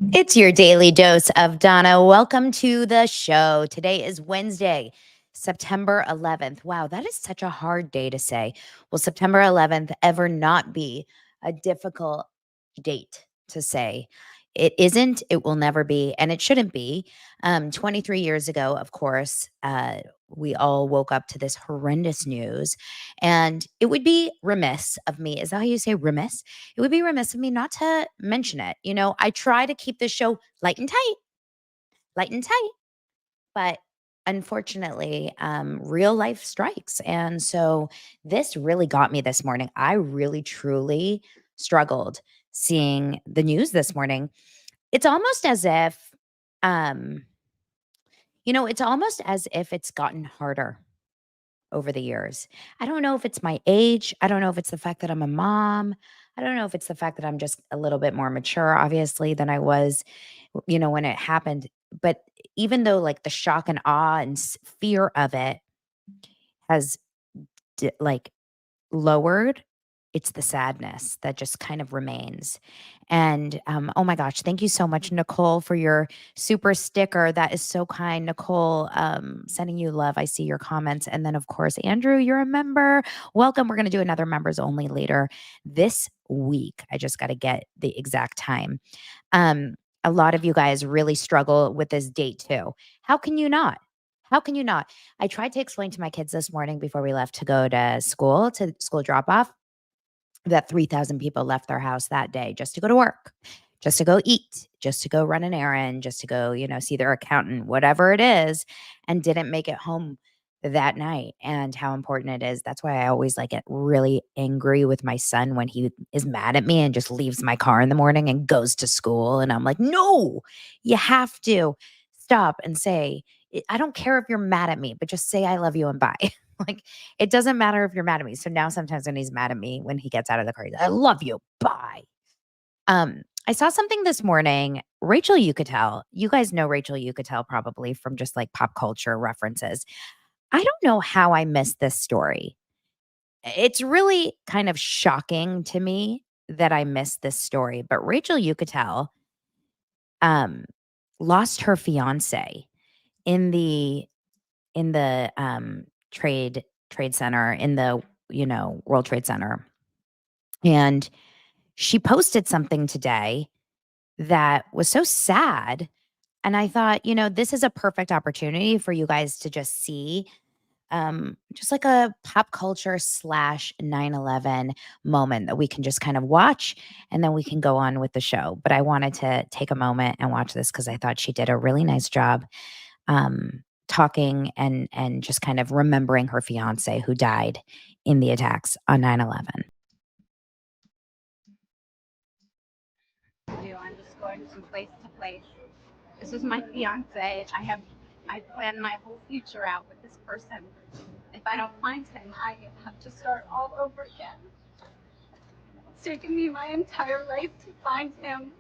It's your daily dose of Donna. Welcome to the show. Today is Wednesday, September 11th. Wow, that is such a hard day to say. Will September 11th ever not be a difficult date to say? It isn't, it will never be, and it shouldn't be. 23 years ago, of course, we all woke up to this horrendous news. And it would be remiss of me. Is that how you say remiss? It would be remiss of me not to mention it. You know, I try to keep this show light and tight, but unfortunately, real life strikes. And so this really got me this morning. I really, truly struggled seeing the news this morning. It's almost as if, um, it's almost as if it's gotten harder over the years. I don't know if it's my age. I don't know if it's the fact that I'm a mom. I don't know if it's the fact that I'm just a little bit more mature, obviously, than I was, when it happened. But even though like the shock and awe and fear of it has like lowered, it's the sadness that just kind of remains. And oh my gosh, thank you so much, Nicole, for your super sticker. That is so kind. Nicole, sending you love. I see your comments. And then, of course, Andrew, you're a member. Welcome. We're going to do another members only later this week. I just got to get the exact time. A lot of you guys really struggle with this date too. How can you not? How can you not? I tried to explain to my kids this morning before we left to go to school drop off, that 3,000 people left their house that day just to go to work, just to go eat, just to go run an errand, just to go, see their accountant, whatever it is, and didn't make it home that night. And how important it is. That's why I always like get really angry with my son when he is mad at me and just leaves my car in the morning and goes to school. And I'm like, no, you have to stop and say, I don't care if you're mad at me, but just say I love you and bye. Like, it doesn't matter if you're mad at me. So now sometimes when he's mad at me, when he gets out of the car, he's, I love you. Bye. I saw something this morning. Rachel Yucatel. You guys know Rachel Yucatel probably from just like pop culture references. I don't know how I missed this story. It's really kind of shocking to me that I missed this story. But Rachel Yucatel um, lost her fiance in the trade center, in the World Trade Center. And she posted something today that was so sad. And I thought, this is a perfect opportunity for you guys to just see just like a pop culture slash 9/11 moment that we can just kind of watch, and then we can go on with the show. But I wanted to take a moment and watch this because I thought she did a really nice job talking and just kind of remembering her fiance who died in the attacks on 9/11. I'm just going from place to place. This is my fiance. I plan my whole future out with this person. If I don't find him, I have to start all over again. It's taken me my entire life to find him,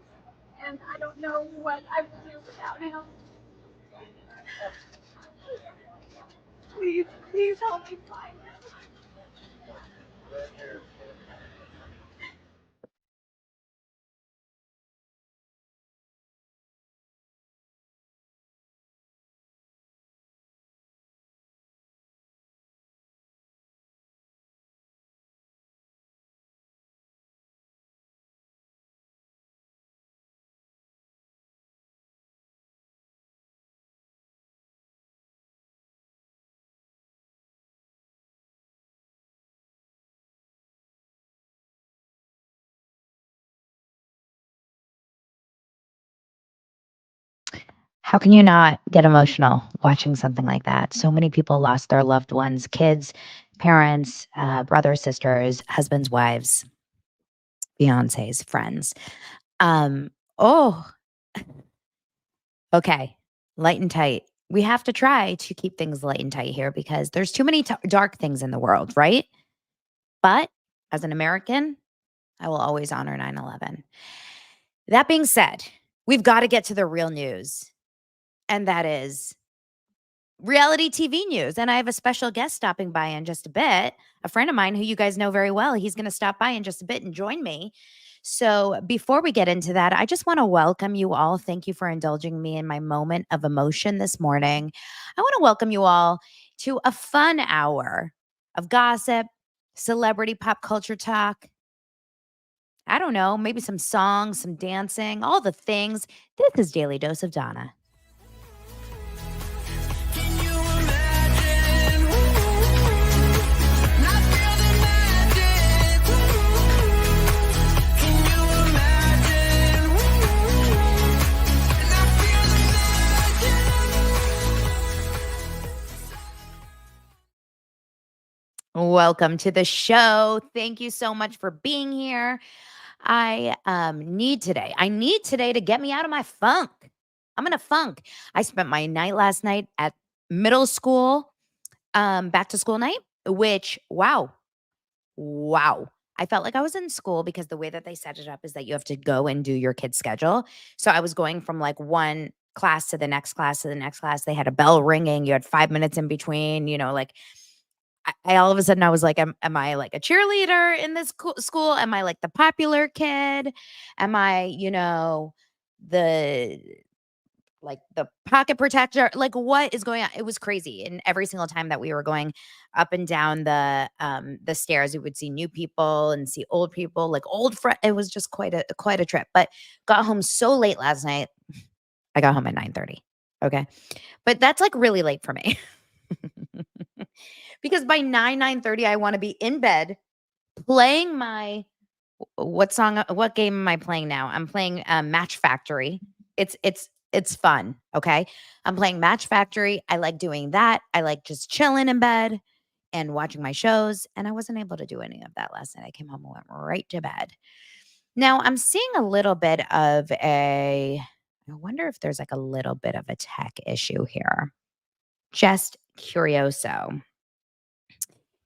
and I don't know what I would do without him. Please, please help me find him. How can you not get emotional watching something like that? So many people lost their loved ones, kids, parents, brothers, sisters, husbands, wives, fiancés, friends. Um, oh, okay. Light and tight. We have to try to keep things light and tight here because there's too many dark things in the world, right? But as an American, I will always honor 9/11. That being said, we've got to get to the real news, and that is reality TV news. And I have a special guest stopping by in just a bit, a friend of mine who you guys know very well. He's going to stop by in just a bit and join me So before we get into that, I just want to welcome you all. Thank you for indulging me in my moment of emotion this morning. I want to welcome you all to a fun hour of gossip, celebrity pop culture talk. I don't know, maybe some songs, some dancing, all the things. This is Daily Dose of Donna. Can you imagine? Not feel the magic. Can you imagine? Not feel the magic. Welcome to the show. Thank you so much for being here. I need today to get me out of my funk. I'm in a funk. I spent my night last night at middle school, back to school night, which wow. I felt like I was in school because the way that they set it up is that you have to go and do your kid's schedule. So I was going from like one class to the next class to the next class. They had a bell ringing. You had 5 minutes in between, like I all of a sudden I was like, am I like a cheerleader in this school? Am I like the popular kid? Am I, the the pocket protector? Like what is going on? It was crazy. And every single time that we were going up and down the stairs, we would see new people and see old people, like old friend. It was just quite a trip. But got home so late last night. I got home at 9:30. Okay. But that's like really late for me. Because by 9:30, I want to be in bed playing my what game am I playing now? I'm playing Match Factory. It's fun. Okay. I'm playing Match Factory. I like doing that. I like just chilling in bed and watching my shows. And I wasn't able to do any of that last night. I came home and went right to bed. Now I'm seeing a little bit of I wonder if there's like a little bit of a tech issue here. Just curioso.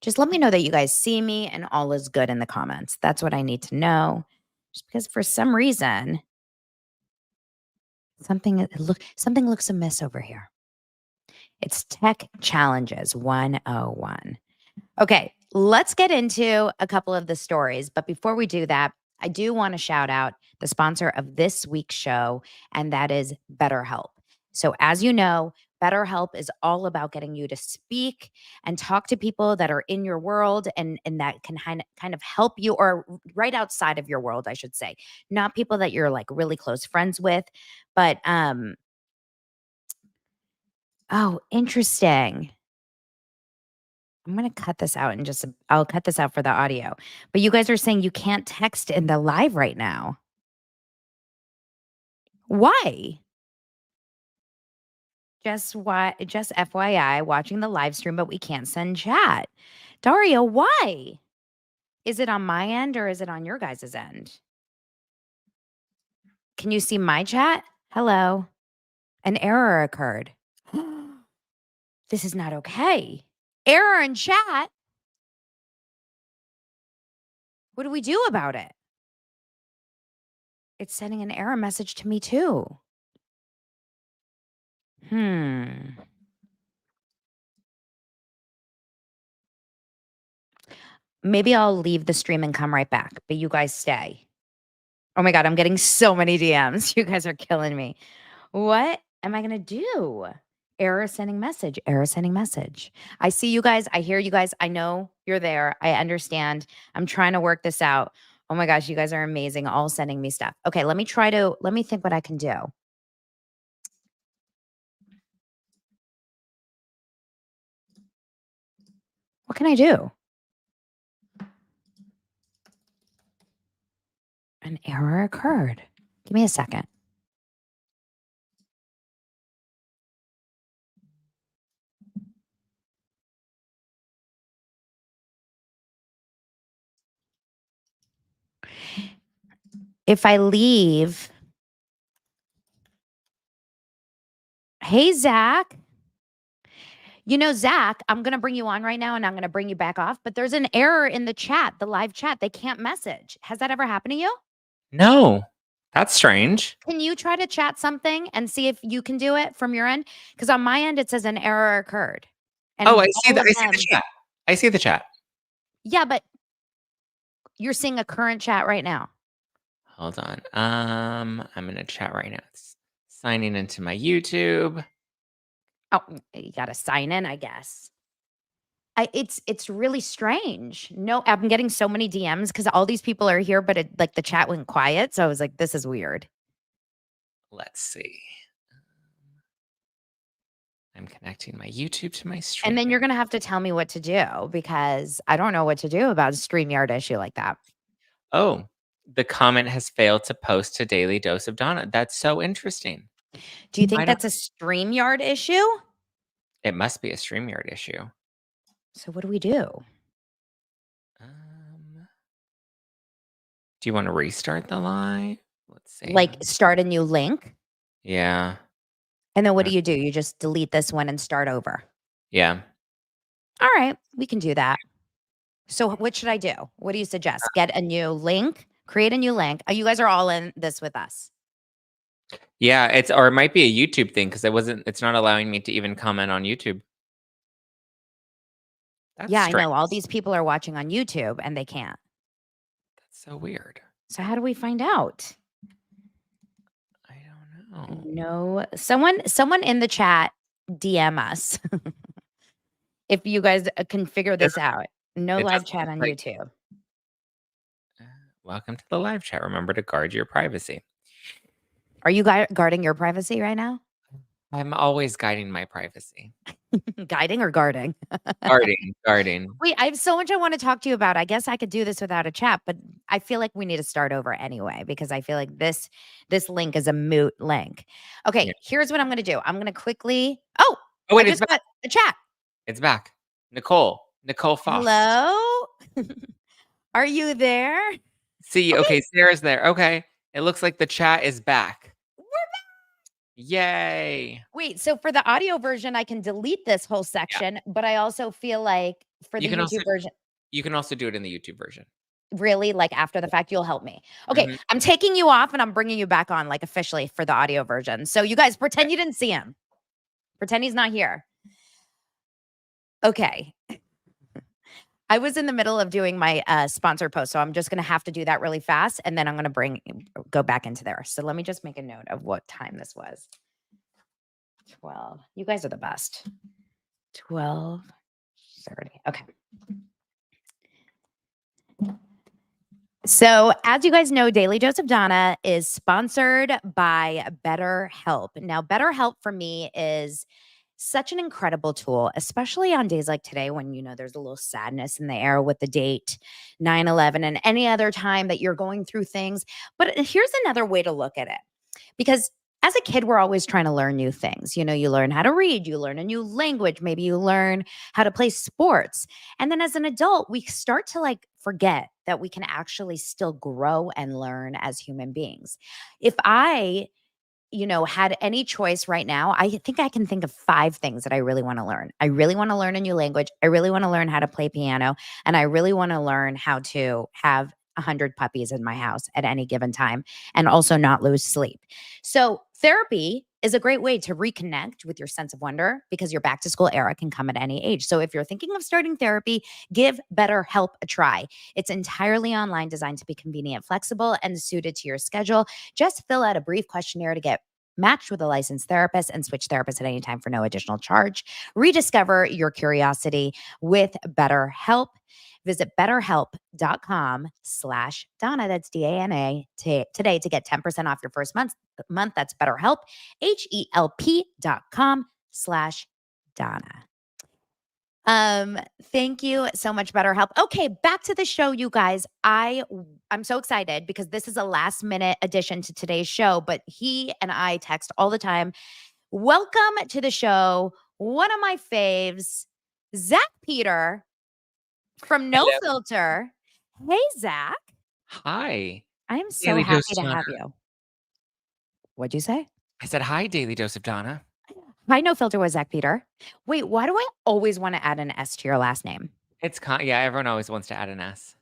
Just let me know that you guys see me and all is good in the comments. That's what I need to know. Just because for some reason, something looks amiss over here. It's Tech Challenges 101. Okay, let's get into a couple of the stories. But before we do that, I do want to shout out the sponsor of this week's show, and that is BetterHelp. So as you know, BetterHelp is all about getting you to speak and talk to people that are in your world and that can kind of help you, or right outside of your world, I should say. Not people that you're like really close friends with, but oh, interesting. I'm going to cut this out and I'll cut this out for the audio. But you guys are saying you can't text in the live right now. Why? Just FYI, watching the live stream, but we can't send chat. Daria, why? Is it on my end or is it on your guys' end? Can you see my chat? Hello. An error occurred. This is not okay. Error in chat. What do we do about it? It's sending an error message to me too. Maybe I'll leave the stream and come right back, but you guys stay. Oh my God, I'm getting so many DMs. You guys are killing me. What am I going to do? Error sending message. Error sending message. I see you guys. I hear you guys. I know you're there. I understand. I'm trying to work this out. Oh my gosh, you guys are amazing. All sending me stuff. Okay, let me think what I can do. What can I do? An error occurred. Give me a second. If I leave, hey, Zach. Zach, I'm going to bring you on right now and I'm going to bring you back off, but there's an error in the chat, the live chat. They can't message. Has that ever happened to you? No, that's strange. Can you try to chat something and see if you can do it from your end? Because on my end, it says an error occurred. And I see the chat. I see the chat. Yeah, but you're seeing a current chat right now. Hold on. I'm in a chat right now. It's signing into my YouTube. Oh, you got to sign in, I guess. It's really strange. No, I'm getting so many DMs because all these people are here, but like the chat went quiet. So I was like, this is weird. Let's see. I'm connecting my YouTube to my stream. And then you're going to have to tell me what to do because I don't know what to do about a StreamYard issue like that. Oh, the comment has failed to post to Daily Dose of Donna. That's so interesting. Do you think I don't- that's a StreamYard issue? It must be a StreamYard issue. So what do we do? Do you want to restart the live? Let's see. Like start a new link? Yeah. And then what do? You just delete this one and start over. Yeah. All right, we can do that. So what should I do? What do you suggest? Get a new link, create a new link. You guys are all in this with us. Yeah, it might be a YouTube thing because it's not allowing me to even comment on YouTube. That's Yeah, strange. I know. All these people are watching on YouTube and they can't. That's so weird. So how do we find out? I don't know. No, someone in the chat DM us if you guys can figure this out. No it live doesn't chat on look like- YouTube. Welcome to the live chat. Remember to guard your privacy. Are you guarding your privacy right now? I'm always guiding my privacy. Guiding or guarding? Guarding. Wait, I have so much I want to talk to you about. I guess I could do this without a chat, but I feel like we need to start over anyway because I feel like this link is a moot link. Okay, Yeah. Here's what I'm going to do. I'm going to quickly. Oh, wait, I just got a chat. It's back. Nicole Foss. Hello, are you there? See, okay, Sarah's there. Okay, it looks like the chat is back. Yay. Wait, so for the audio version, I can delete this whole section, but I also feel like for the You can YouTube version, You can also do it in the YouTube version. really, like after the fact, you'll help me. Okay, Mhm. I'm taking you off and I'm bringing you back on, like officially for the audio version. So you guys pretend you didn't see him. Pretend he's not here. Okay. I was in the middle of doing my sponsor post, so I'm just going to have to do that really fast, and then I'm going to go back into there. So let me just make a note of what time this was. 12. You guys are the best. 12:30. Okay. So, as you guys know, Daily Dose of Donna is sponsored by BetterHelp. Now, BetterHelp for me is such an incredible tool, especially on days like today when, there's a little sadness in the air with the date 9/11 and any other time that you're going through things. But here's another way to look at it. Because as a kid, we're always trying to learn new things. You learn how to read, you learn a new language, maybe you learn how to play sports. And then as an adult, we start to forget that we can actually still grow and learn as human beings. If I had any choice right now, I think I can think of 5 things that I really want to learn. I really want to learn a new language. I really want to learn how to play piano. And I really want to learn how to have 100 puppies in my house at any given time and also not lose sleep. So therapy is a great way to reconnect with your sense of wonder because your back to school era can come at any age. So if you're thinking of starting therapy, give BetterHelp a try. It's entirely online, designed to be convenient, flexible, and suited to your schedule. Just fill out a brief questionnaire to get matched with a licensed therapist and switch therapists at any time for no additional charge. Rediscover your curiosity with BetterHelp. Visit betterhelp.com/Donna, that's DANA, today to get 10% off your first month. That's BetterHelp, HELP.com/Donna. Thank you so much, BetterHelp. Okay, back to the show, you guys. I'm so excited because this is a last minute addition to today's show, but he and I text all the time. Welcome to the show. One of my faves, Zack Peter from No Hello. Filter. Hey, Zack. Hi. I am so Daily happy Dose to of have Donna. you. What'd you say? I said hi, Daily Dose of Donna. Hi, No Filter with Zack Peter. Wait, why do I always want to add an S to your last name? Yeah, everyone always wants to add an S.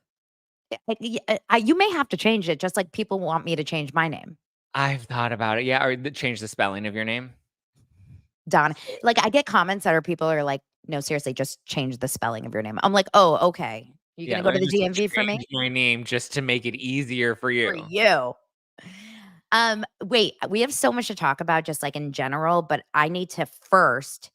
You may have to change it, just like people want me to change my name. I've thought about it. Yeah, or change the spelling of your name. Don. I get comments that people are like, no, seriously, just change the spelling of your name. I'm like, oh, okay. You gonna go to the just DMV for me? change my name just to make it easier for you. For you. Wait, we have so much to talk about just like in general, but I need to first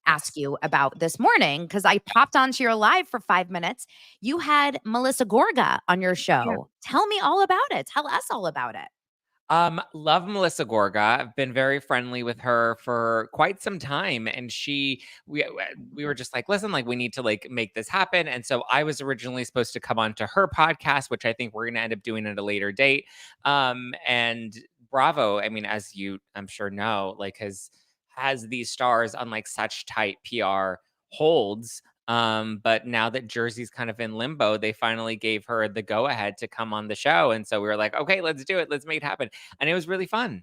ask Yes. you about this morning because I popped onto your live for 5 minutes. You had Melissa Gorga on your Yeah. show. Tell me all about it. Tell us all about it. Love Melissa Gorga. I've been very friendly with her for quite some time, and we were just like, listen, like we need to like make this happen. And so I was originally supposed to come on to her podcast, which I think we're gonna end up doing at a later date. And Bravo, I mean, as you I'm sure know, like has these stars on like such tight PR holds. But now that Jersey's kind of in limbo, they finally gave her the go ahead to come on the show. And so we were like, okay, let's do it. Let's make it happen. And it was really fun.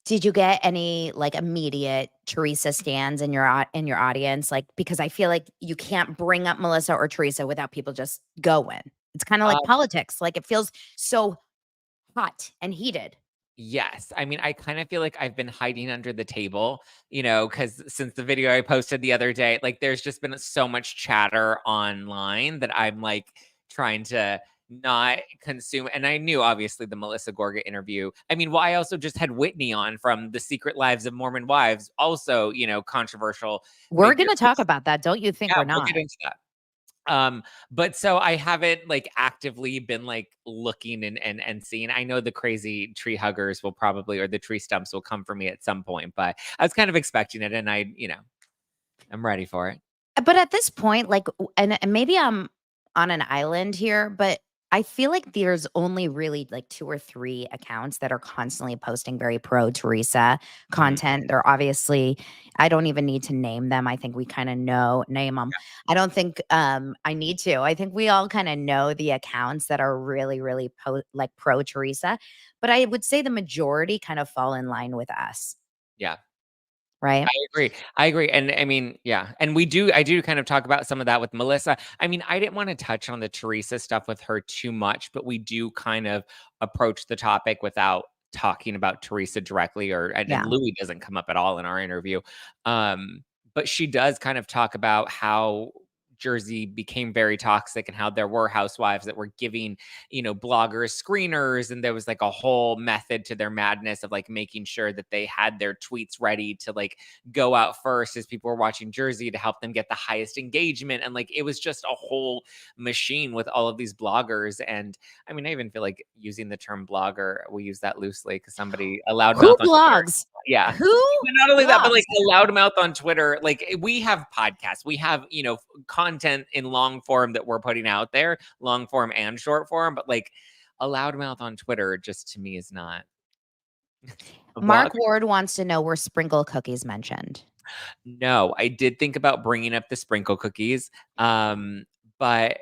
Did you get any like immediate Teresa stands in in your audience? Like because I feel like you can't bring up Melissa or Teresa without people just going. It's kind of like Um, politics. Like it feels so hot and heated. yes. I mean, I kind of feel like I've been hiding under the table, because since the video I posted the other day, like there's just been so much chatter online that I'm like trying to not consume. And I knew obviously the Melissa Gorga interview. I mean, well, I also just had Whitney on from The Secret Lives of Mormon Wives, also, controversial We're figure. gonna talk about that. Don't you think Yeah, we're we'll not? get into that. But so I haven't like actively been like looking and seeing. I know the crazy tree huggers will probably or the tree stumps will come for me at some point, but I was kind of expecting it and I'm ready for it. But at this point, like, and maybe I'm on an island here, but I feel like there's only really like 2 or 3 accounts that are constantly posting very pro Teresa Mhm. content. They're obviously I don't even need to name them. I think we kinda name them. I don't think, I need to. I think we all kinda know the accounts that are really, really like pro Teresa, but I would say the majority kind of fall in line with us, Yeah. right? I agree. I agree. And I mean, yeah. And I do kind of talk about some of that with Melissa. I mean, I didn't want to touch on the Teresa stuff with her too much, but we do kind of approach the topic without talking about Teresa directly and Yeah. Louis doesn't come up at all in our interview. But she does kind of talk about how Jersey became very toxic and how there were housewives that were giving, bloggers screeners. And there was like a whole method to their madness of like making sure that they had their tweets ready to like go out first as people were watching Jersey to help them get the highest engagement. And like it was just a whole machine with all of these bloggers. And I mean, I even feel like using the term blogger, we use that loosely because somebody, a Who loudmouth on Twitter. blogs? Yeah. Who But not only that, but blogs? like a loudmouth on Twitter, like we have podcasts, we have, content in long form that we're putting out there, long form and short form. But like a loudmouth on Twitter, just to me, is not a Mark blog. Ward wants to know were sprinkle cookies mentioned? No, I did think about bringing up the sprinkle cookies. But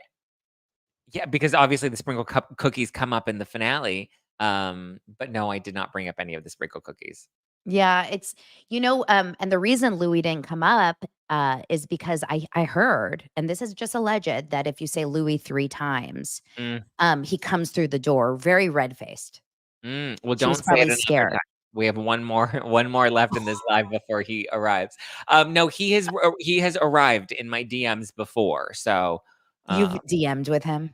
yeah, because obviously the cookies come up in the finale. But no, I did not bring up any of the sprinkle cookies. Yeah, it's and the reason Louis didn't come up is because I heard, and this is just alleged, that if you say Louis 3 times, Mm, he comes through the door very red-faced. well, She was don't say it probably another scared. time. We have one more one more left in this live before he arrives. No, he has arrived in my DMs before. So, You've uh, DM'd with him?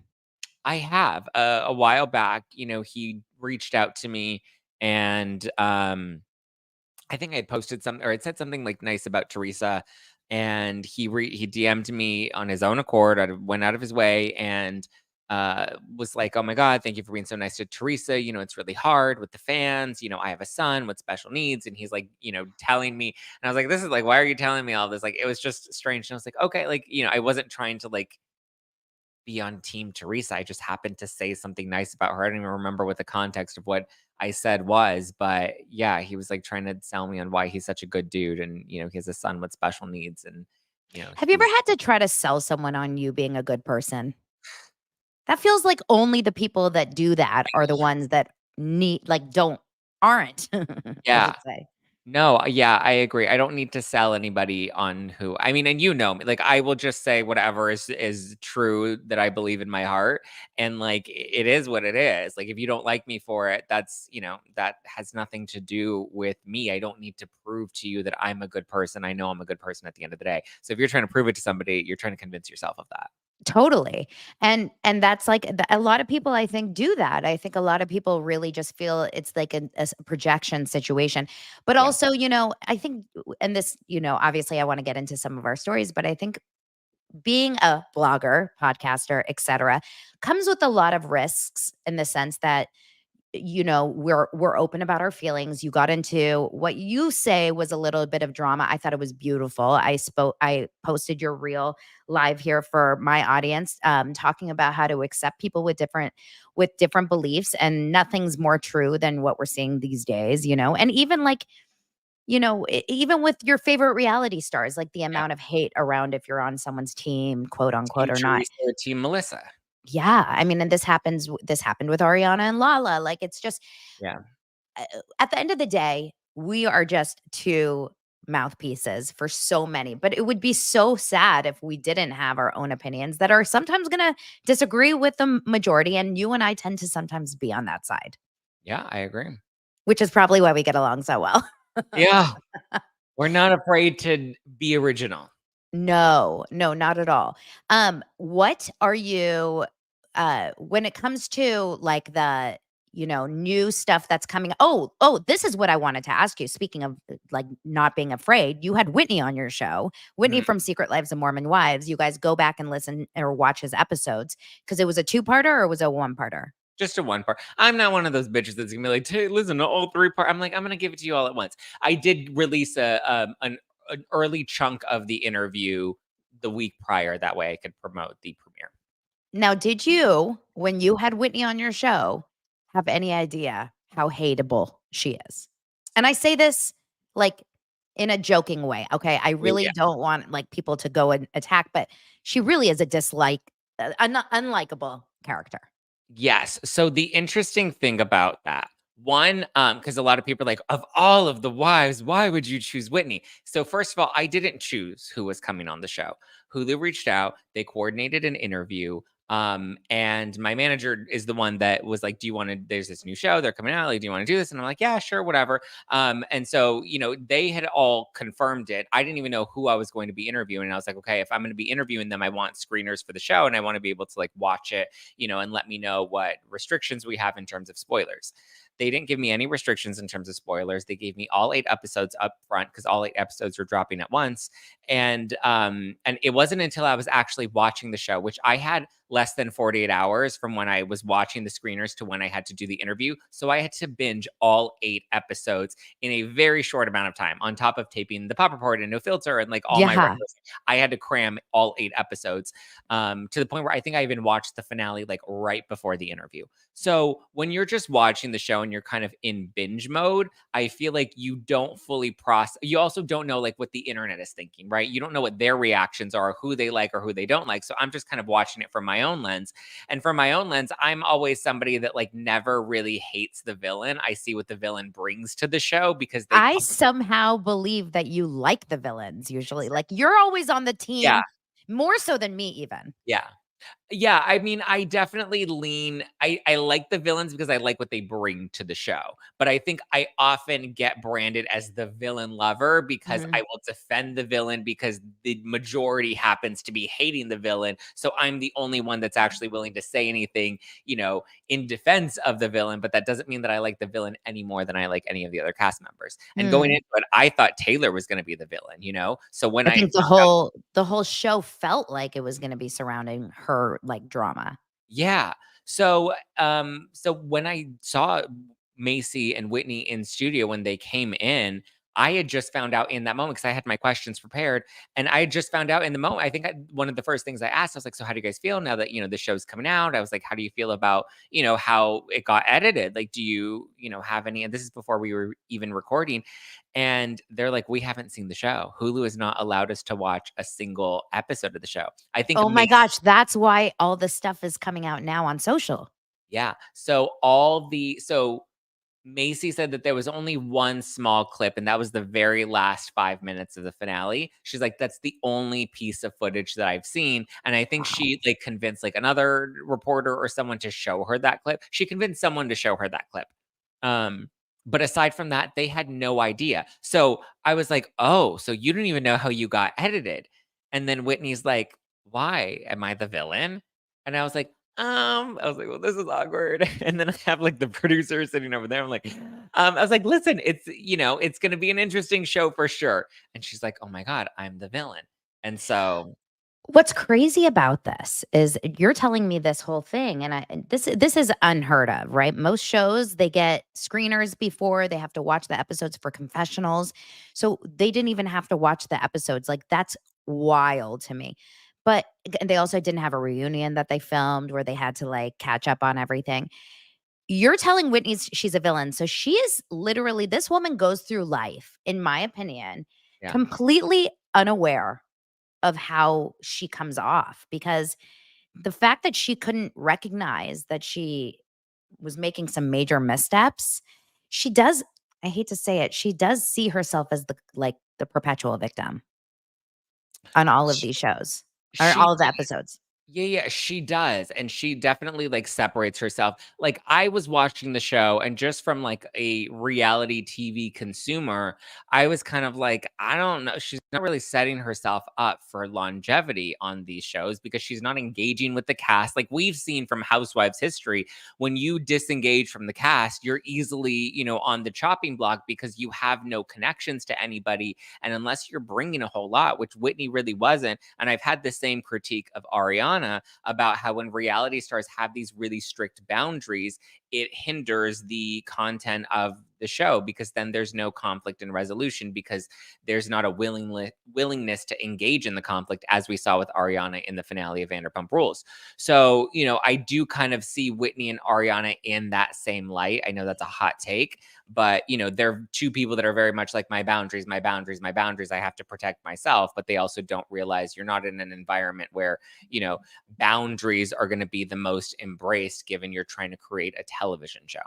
I have a while back. He reached out to me, and I think I had posted something or it said something like nice about Teresa, and he DM'd me on his own accord. I went out of his way and was like, "Oh my god, thank you for being so nice to Teresa. It's really hard with the fans. I have a son with special needs." And he's like, telling me, and I was like, "This is like, why are you telling me all this?" Like, it was just strange. And I was like, "Okay, like, I wasn't trying to like be on team Teresa. I just happened to say something nice about her. I don't even remember what the context of what I said was, but yeah, he was like trying to sell me on why he's such a good dude and he has a son with special needs and Have you ever he's had to try to sell someone on you being a good person? That feels like only the people that do that are the ones that aren't, I yeah. should say. No, yeah, I agree. I don't need to sell anybody on who I mean, and you know me. Like I will just say whatever is true that I believe in my heart. And like it is what it is. Like if you don't like me for it, that has nothing to do with me. I don't need to prove to you that I'm a good person. I know I'm a good person at the end of the day. So if you're trying to prove it to somebody, you're trying to convince yourself of that. Totally. And that's like a lot of people I think do that. I think a lot of people really just feel it's like a projection situation. But Yeah. also, I think and this, obviously I want to get into some of our stories, but I think being a blogger, podcaster, etc., comes with a lot of risks in the sense that we're open about our feelings. You got into what you say was a little bit of drama. I thought it was beautiful. I posted your reel live here for my audience, talking about how to accept people with different beliefs, and nothing's more true than what we're seeing these days. And even like, even with your favorite reality stars, like the Yeah. amount of hate around if you're on someone's team, quote unquote, Team or not. Teresa or Team Melissa. Yeah, I mean, and this happened with Ariana and Lala. Like, it's just Yeah. at the end of the day, we are just two mouthpieces for so many. But it would be so sad if we didn't have our own opinions that are sometimes going to disagree with the majority. And you and I tend to sometimes be on that side, Yeah, I agree. which is probably why we get along so well. Yeah. We're not afraid to be original. No, no, not at all. What are you when it comes to like the new stuff that's coming? Oh, this is what I wanted to ask you. Speaking of like not being afraid, you had Whitney on your show. Whitney Mhm. from Secret Lives of Mormon Wives. You guys go back and listen or watch his episodes because it was a two-parter or it was a one-parter. Just a one part. I'm not one of those bitches that's gonna be like, "Hey, listen to all three part." I'm like, I'm gonna give it to you all at once. I did release an early chunk of the interview the week prior. That way, I could promote the premiere. Now, did you, when you had Whitney on your show, have any idea how hateable she is? And I say this like in a joking way, okay? I really Yeah. don't want like people to go and attack, but she really is a unlikable character. Yes. So the interesting thing about that, one, because a lot of people are like, of all of the wives, why would you choose Whitney? So first of all, I didn't choose who was coming on the show. Hulu reached out, they coordinated an interview. And my manager is the one that was like, do you want to, there's this new show, they're coming out, like, do you want to do this? And I'm like, yeah, sure, whatever. And so, they had all confirmed it. I didn't even know who I was going to be interviewing. And I was like, okay, if I'm going to be interviewing them, I want screeners for the show and I want to be able to like watch it, and let me know what restrictions we have in terms of spoilers. They didn't give me any restrictions in terms of spoilers. They gave me all 8 episodes up front because all 8 episodes were dropping at once. And it wasn't until I was actually watching the show, which I had less than 48 hours from when I was watching the screeners to when I had to do the interview. So I had to binge all 8 episodes in a very short amount of time, on top of taping the pop report and no filter and like all my Yeah. regular. I had to cram all 8 episodes, to the point where I think I even watched the finale like right before the interview. So when you're just watching the show and you're kind of in binge mode, I feel like you don't fully process. You also don't know like what the internet is thinking, right? You don't know what their reactions are, who they like or who they don't like. So I'm just kind of watching it from my own lens. And from my own lens, I'm always somebody that like never really hates the villain. I see what the villain brings to the show because they I somehow believe that you like the villains usually. Like you're always on the yeah, team more so than me even. yeah. Yeah, I mean, I definitely lean I like the villains because I like what they bring to the show, but I think I often get branded as the villain lover because I Mhm. will defend the villain because the majority happens to be hating the villain, so I'm the only one that's actually willing to say anything, in defense of the villain, but that doesn't mean that I like the villain any more than I like any of the other cast members. And going Mm. into it, I thought Taylor was gonna be the villain, so when I I think the found out. whole show felt like it was gonna be surrounding her, like, drama. Yeah. So when I saw Macy and Whitney in studio when they came in, I had just found out in that moment because I had my questions prepared, and I had just found out in the moment. I think one of the first things I asked, I was like, "So how do you guys feel now that the show's coming out?" I was like, "How do you feel about how it got edited? Like, do you have any?" And this is before we were even recording, and they're like, "We haven't seen the show. Hulu has not allowed us to watch a single episode of the show." I think Oh my gosh, that's why all the stuff is coming out now on social. yeah. So Macy said that there was only one small clip, and that was the very last 5 minutes of the finale. She's like, that's the only piece of footage that I've seen. And I think Wow. she like convinced like another reporter or someone to show her that clip. She convinced someone to show her that clip. Um, but aside from that, they had no idea. So I was like, oh, so you didn't even know how you got edited. And then Whitney's like, why am I the villain? And I was like, well, this is awkward. And then I have like the producer sitting over there. I'm like, I was like, listen, it's going to be an interesting show for sure. And she's like, oh my God, I'm the villain. And so, What's crazy about this is you're telling me this whole thing, and this is unheard of, right? Most shows they get screeners before they have to watch the episodes for confessionals, so they didn't even have to watch the episodes. Like that's wild to me. But they also didn't have a reunion that they filmed where they had to like catch up on everything. You're telling Whitney she's a villain, so she is literally this woman goes through life, in my opinion, yeah. completely unaware of how she comes off because the fact that she couldn't recognize that she was making some major missteps, she does I hate to say it, she does see herself as the perpetual victim on all of She, these shows or she all of the episodes. Yeah, she does, and she definitely, like, separates herself. Like, I was watching the show, and just from, like, a reality TV consumer, I was kind of like, I don't know, she's not really setting herself up for longevity on these shows because she's not engaging with the cast. Like, we've seen from Housewives history, when you disengage from the cast, you're easily, on the chopping block because you have no connections to anybody, and unless you're bringing a whole lot, which Whitney really wasn't, and I've had the same critique of Ariana about how when reality stars have these really strict boundaries, it hinders the content of the show because then there's no conflict and resolution because there's not a willingness to engage in the conflict as we saw with Ariana in the finale of Vanderpump Rules. So, I do kind of see Whitney and Ariana in that same light. I know that's a hot take, but they're two people that are very much like my boundaries, my boundaries, my boundaries. I have to protect myself, but they also don't realize you're not in an environment where boundaries are going to be the most embraced given you're trying to create a television show.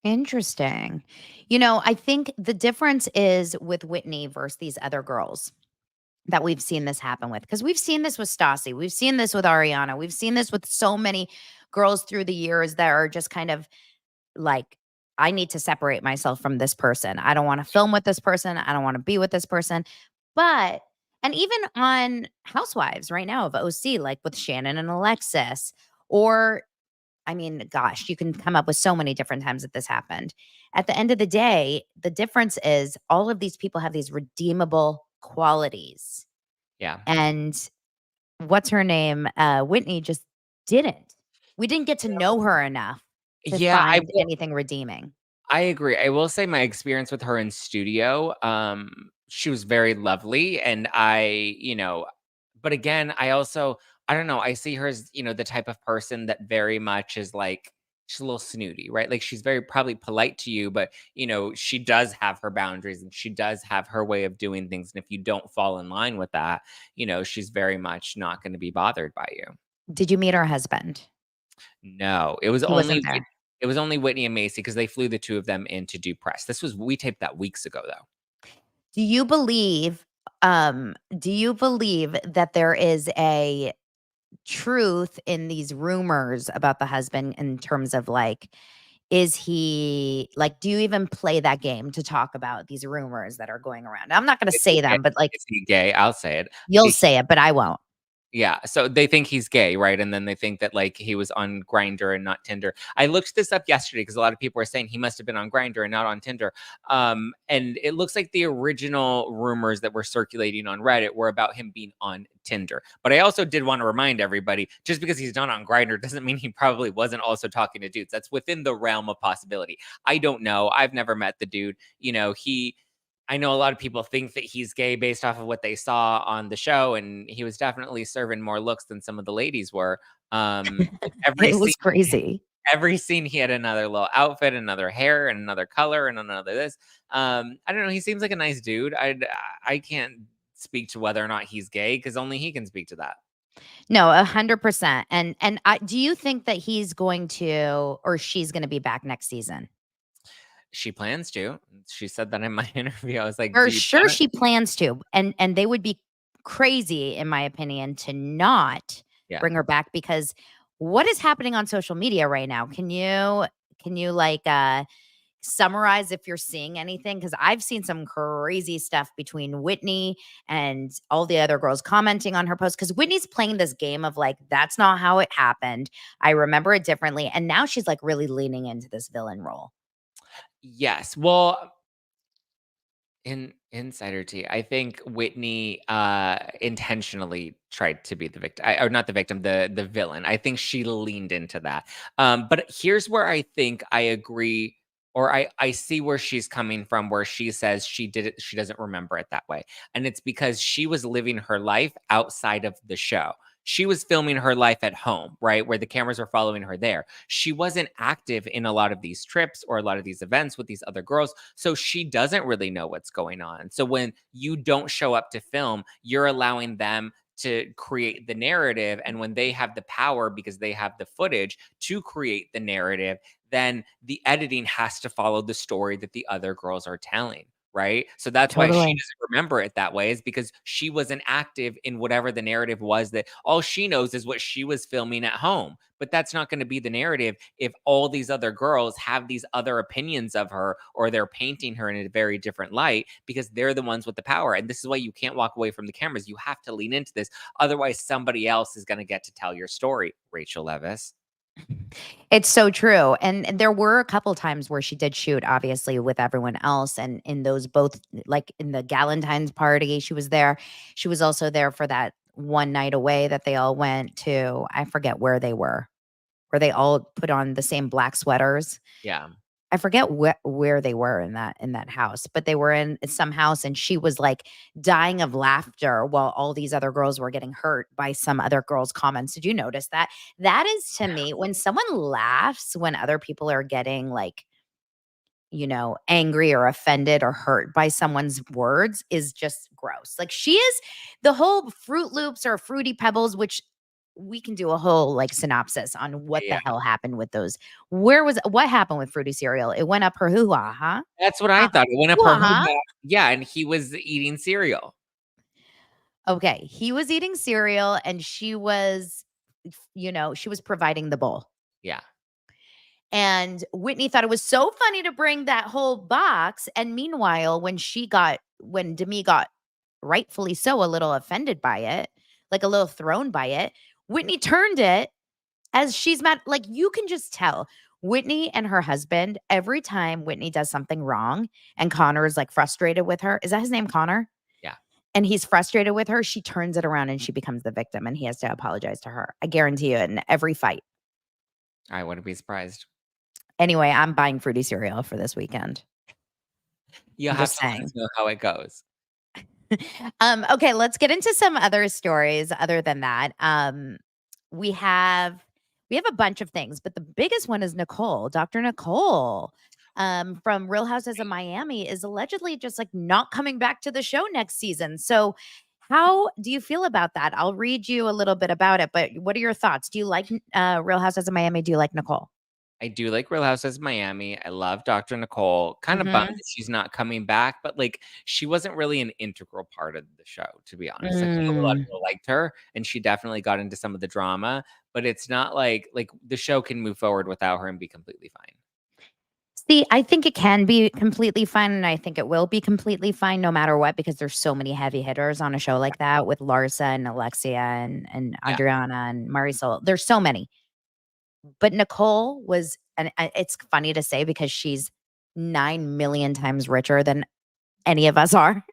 Interesting. I think the difference is with Whitney versus these other girls that we've seen this happen with because we've seen this with Stassi, we've seen this with Ariana, we've seen this with so many girls through the years that are just kind of like, I need to separate myself from this person. I don't want to film with this person. I don't want to be with this person. But, and even on Housewives right now of OC, like with Shannon and Alexis, or I mean, gosh, you can come up with so many different times that this happened. At the end of the day, the difference is all of these people have these redeemable qualities. Yeah. And what's her name? Whitney just didn't. We didn't get to know her enough to Yeah, find anything redeeming. I agree. I will say my experience with her in studio, she was very lovely, and but again, I don't know, I see her as, the type of person that very much is like she's a little snooty, right? Like she's very probably polite to you, but she does have her boundaries and she does have her way of doing things. And if you don't fall in line with that, she's very much not going to be bothered by you. Did you meet her husband? No, He wasn't there. It was only Whitney and Macy because they flew the two of them in to do press. We taped that weeks ago though. Do you believe that there is a truth in these rumors about the husband in terms of like, is he like, do you even play that game to talk about these rumors that are going around? I'm not going to Is he say gay? them, but like, Is he gay? I'll say it. you'll say it, but I won't. Yeah, so they think he's gay, right? And then they think that, like, he was on Grindr and not Tinder. I looked this up yesterday because a lot of people were saying he must have been on Grindr and not on Tinder. And it looks like the original rumors that were circulating on Reddit were about him being on Tinder. But I also did want to remind everybody, just because he's not on Grindr doesn't mean he probably wasn't also talking to dudes. That's within the realm of possibility. I don't know. I've never met the dude. I know a lot of people think that he's gay based off of what they saw on the show, and he was definitely serving more looks than some of the ladies were. Every It was scene, crazy. every scene, he had another little outfit, another hair, and another color, and another this. I don't know. He seems like a nice dude. I can't speak to whether or not he's gay because only he can speak to that. No, 100%. And do you think that he's going to or she's going to be back next season? She plans to. She said that in my interview. I was like, For "Do you sure plan she plans to. And they would be crazy, in my opinion, to not Yeah. bring her back because what is happening on social media right now? Can you like summarize if you're seeing anything, because I've seen some crazy stuff between Whitney and all the other girls commenting on her post, because Whitney's playing this game of like, that's not how it happened. I remember it differently. And now she's like really leaning into this villain role. Yes. Well, in insider tea, I think Whitney intentionally tried to be the victim, or not the victim, the villain. I think she leaned into that. But here's where I think I agree, or I see where she's coming from, where she says she did it, she doesn't remember it that way. And it's because she was living her life outside of the show. She was filming her life at home, right? Where the cameras were following her there. She wasn't active in a lot of these trips or a lot of these events with these other girls. So she doesn't really know what's going on. So when you don't show up to film, you're allowing them to create the narrative. And when they have the power, because they have the footage to create the narrative, then the editing has to follow the story that the other girls are telling. Right. So that's why she Totally. doesn't remember it that way, is because she wasn't active in whatever the narrative was, that all she knows is what she was filming at home. But that's not going to be the narrative if all these other girls have these other opinions of her, or they're painting her in a very different light, because they're the ones with the power. And this is why you can't walk away from the cameras. You have to lean into this. Otherwise, somebody else is going to get to tell your story, Rachel Leviss. It's so true. And there were a couple times where she did shoot, obviously, with everyone else. And in those both, like in the Galentine's party, she was there. She was also there for that one night away that they all went to. I forget where they were, where they all put on the same black sweaters. Yeah. I forget where they were in that house, but they were in some house, and she was like dying of laughter while all these other girls were getting hurt by some other girls' comments. Did you notice that? That is, to me, when someone laughs when other people are getting like, angry or offended or hurt by someone's words, is just gross. Like, she is the whole Fruit Loops or Fruity Pebbles, which we can do a whole like synopsis on what the Yeah. hell happened with those. What happened with Fruity cereal? It went up her hoo-ha, huh? That's what I thought. It went up her Hoo-ha. hoo-ha. Yeah. And he was eating cereal. Okay, he was eating cereal and she was, she was providing the bowl. Yeah. And Whitney thought it was so funny to bring that whole box. And meanwhile, when Demi got rightfully so a little offended by it, like a little thrown by it, Whitney turned it as she's mad. Like, you can just tell Whitney and her husband, every time Whitney does something wrong and Connor is like frustrated with her. Is that his name, Connor? Yeah. And he's frustrated with her. She turns it around and she becomes the victim and he has to apologize to her. I guarantee you, in every fight. I wouldn't be surprised. Anyway, I'm buying Fruity cereal for this weekend. You'll I'm have just to let saying. us know how it goes. Okay, let's get into some other stories other than that. We have a bunch of things, but the biggest one is Nicole. Dr. Nicole from Real Houses of Miami is allegedly just like not coming back to the show next season. So how do you feel about that? I'll read you a little bit about it, but what are your thoughts? Do you like Real Houses of Miami? Do you like Nicole? I do like Real Houses of Miami. I love Dr. Nicole. Kind of bummed Mhm. that she's not coming back, but like she wasn't really an integral part of the show, to be honest. Like, I know a lot of Mm. people liked her, and she definitely got into some of the drama, but it's not like the show can move forward without her and be completely fine. See, I think it can be completely fine, and I think it will be completely fine no matter what, because there's so many heavy hitters on a show like that with Larsa and Alexia and Yeah. Adriana and Marisol. There's so many. But Nicole was, and it's funny to say because she's 9 million times richer than any of us are.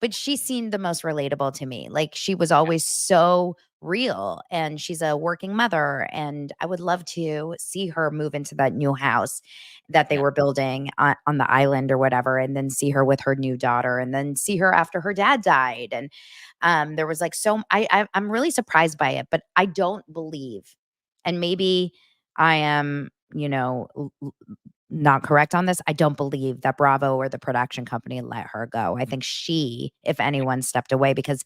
But she seemed the most relatable to me. Like, she was always so real, and she's a working mother, and I would love to see her move into that new house that they Yeah. were building on the island or whatever, and then see her with her new daughter, and then see her after her dad died. And there was like I'm really surprised by it, but I don't believe, and maybe I am, not correct on this. I don't believe that Bravo or the production company let her go. I think she, if anyone, stepped away, because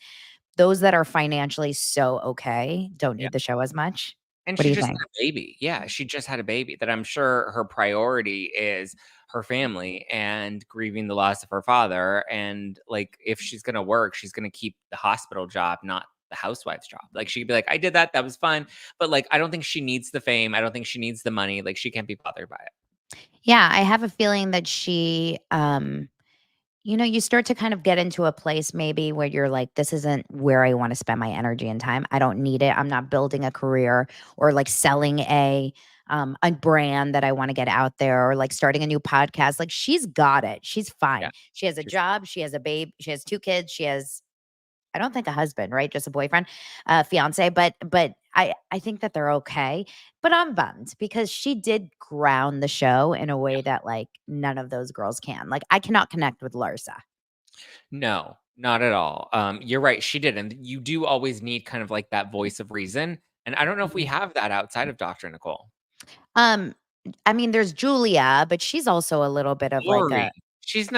those that are financially so okay don't Yeah. need the show as much. And What do she you just think? had a baby. Yeah, she just had a baby that I'm sure her priority is her family and grieving the loss of her father. And like, if she's gonna work, she's gonna keep the hospital job, not the housewife's job. Like, she could be like, I did that, that was fun. But like, I don't think she needs the fame. I don't think she needs the money. Like, she can't be bothered by it. Yeah, I have a feeling that she, you start to kind of get into a place maybe where you're like, this isn't where I want to spend my energy and time. I don't need it. I'm not building a career or like selling a brand that I want to get out there or like starting a new podcast. Like she's got it. She's Yeah. fine. She has a She's job. She has a babe. She has 2 kids. She has I don't think a husband, right? Just a boyfriend, fiance, but I think that they're okay. But I'm bummed because she did ground the show in a way that like none of those girls can. Like I cannot connect with Larsa. No, not at all. You're right, she did, and you do always need kind of like that voice of reason, and I don't know if we Mhm. have that outside of Dr. Nicole. Um, I mean, there's Julia, but she's also a little bit of like Boring. a She's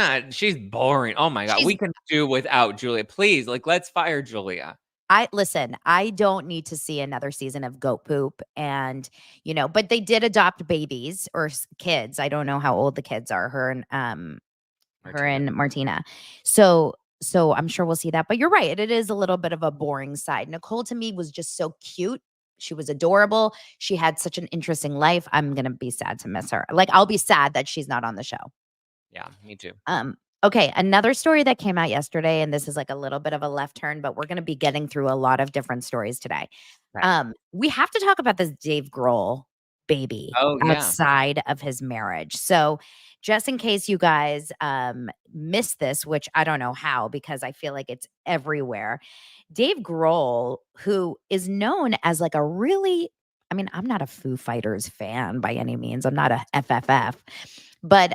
boring. Oh my god, she's we can do without Julia. Please, like, let's fire Julia. I listen, I don't need to see another season of goat poop and, but they did adopt babies or kids. I don't know how old the kids are. Her Martina. and Martina. So I'm sure we'll see that. But you're right. It is a little bit of a boring side. Nicole to me was just so cute. She was adorable. She had such an interesting life. I'm gonna be sad to miss her. Like I'll be sad that she's not on the show. Yeah, me too. Okay, another story that came out yesterday, and this is like a little bit of a left turn, but we're gonna be getting through a lot of different stories today. Right. We have to talk about this Dave Grohl baby Oh, yeah. outside of his marriage. So, just in case you guys missed this, which I don't know how because I feel like it's everywhere. Dave Grohl, who is known as like a really, I mean, I'm not a Foo Fighters fan by any means. I'm not a FFF, but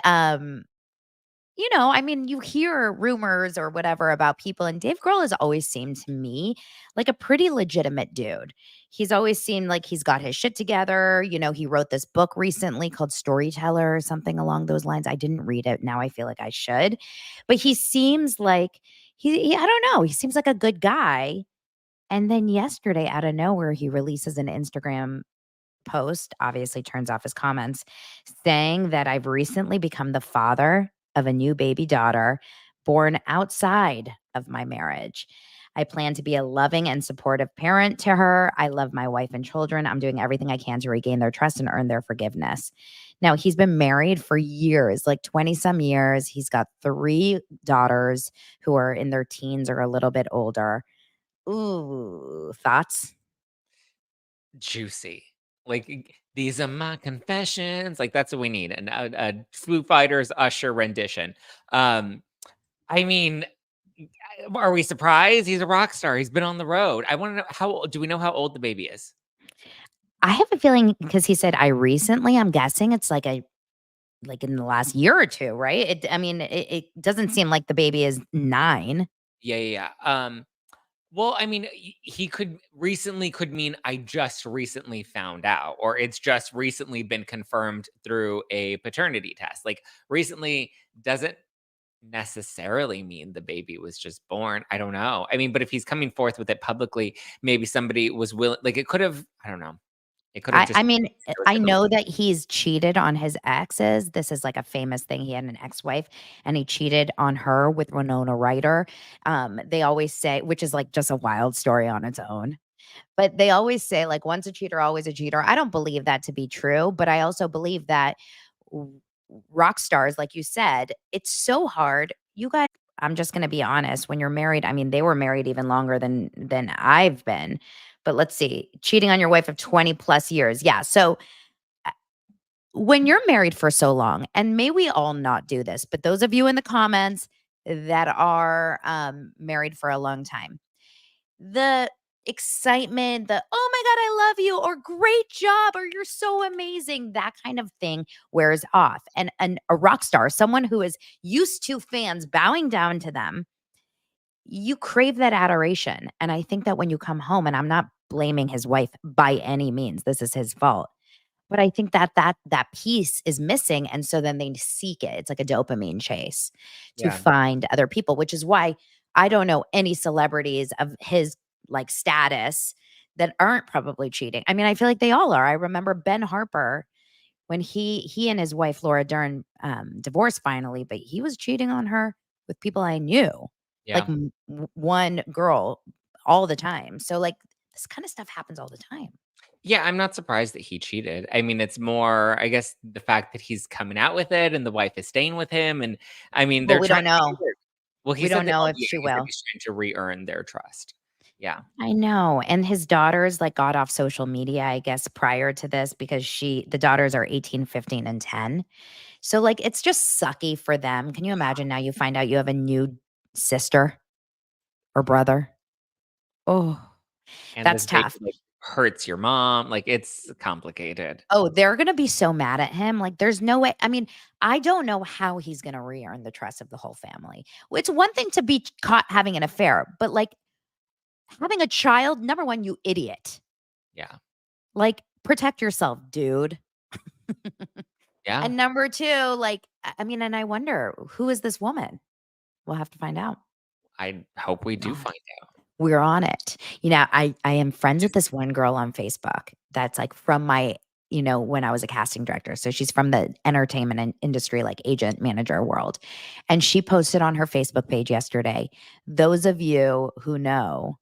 I mean, you hear rumors or whatever about people, and Dave Grohl has always seemed to me like a pretty legitimate dude. He's always seemed like he's got his shit together. He wrote this book recently called Storyteller or something along those lines. I didn't read it. Now I feel like I should. But he seems like I don't know, he seems like a good guy. And then yesterday, out of nowhere, he releases an Instagram post, obviously turns off his comments, saying that I've recently become the father of a new baby daughter born outside of my marriage. I plan to be a loving and supportive parent to her. I love my wife and children. I'm doing everything I can to regain their trust and earn their forgiveness. Now, he's been married for years, like 20 some years. He's got 3 daughters who are in their teens or a little bit older. Ooh, thoughts? Juicy. Like, these are my confessions. Like, that's what we need, and a Foo Fighters Usher rendition. I mean, are we surprised? He's a rock star. He's been on the road. I wanna know do we know how old the baby is? I have a feeling because he said I recently, I'm guessing it's like in the last year or 2, right? I mean, it doesn't seem like the baby is 9. Yeah, yeah, yeah. Well, I mean, he could mean I just recently found out, or it's just recently been confirmed through a paternity test. Like, recently doesn't necessarily mean the baby was just born. I don't know. I mean, but if he's coming forth with it publicly, maybe somebody was willing. Like, it could have. I don't know. It could have I just mean, I coincidentally. know that he's cheated on his exes. This is like a famous thing. He had an ex-wife and he cheated on her with Winona Ryder. They always say, which is like just a wild story on its own. But they always say, like, once a cheater, always a cheater. I don't believe that to be true, but I also believe that w- rock stars, like you said, it's so hard. You guys, I'm just going to be honest. When you're married, I mean, they were married even longer than I've been. But let's see, cheating on your wife of 20 plus years. Yeah. So when you're married for so long, and may we all not do this, but those of you in the comments that are married for a long time, the excitement, the "Oh my god, I love you," or "Great job," or "You're so amazing," that kind of thing wears off. And a rock star, someone who is used to fans bowing down to them, you crave that adoration. And I think that when you come home, and I'm not blaming his wife by any means, this is his fault. But I think that that piece is missing, and so then they seek it. It's like a dopamine chase to Yeah, find other people, which is why I don't know any celebrities of his, like, status that aren't probably cheating. I mean, I feel like they all are. I remember Ben Harper when he and his wife, Laura Dern, divorced finally, but he was cheating on her with people I knew, like, yeah. one girl all the time. So, like, this kinda stuff happens all the time. Yeah, I'm not surprised that he cheated. I mean, it's more, I guess, the fact that he's coming out with it and the wife is staying with him. And I mean, Well, they're we trying don't to make know. it work. Well, he We said don't that, know oh, if yeah, she he said will. he's trying to re-earn their trust. Yeah. I know. And his daughters like got off social media, I guess, prior to this because the daughters are 18, 15, and 10. So like it's just sucky for them. Can you imagine now you find out you have a new sister or brother? Oh, And that's this baby, tough. like, hurts your mom. Like, it's complicated. Oh, they're gonna be so mad at him. Like, there's no way. I mean, I don't know how he's gonna re-earn the trust of the whole family. It's one thing to be caught having an affair, but like having a child, number one, you idiot. Yeah. Like, protect yourself, dude. Yeah. And number two, like, I mean, and I wonder who is this woman? We'll have to find out. I hope we do God. find out. We're on it. I am friends with this one girl on Facebook that's like from my, when I was a casting director. So she's from the entertainment industry, like agent manager world. And she posted on her Facebook page yesterday, those of you who know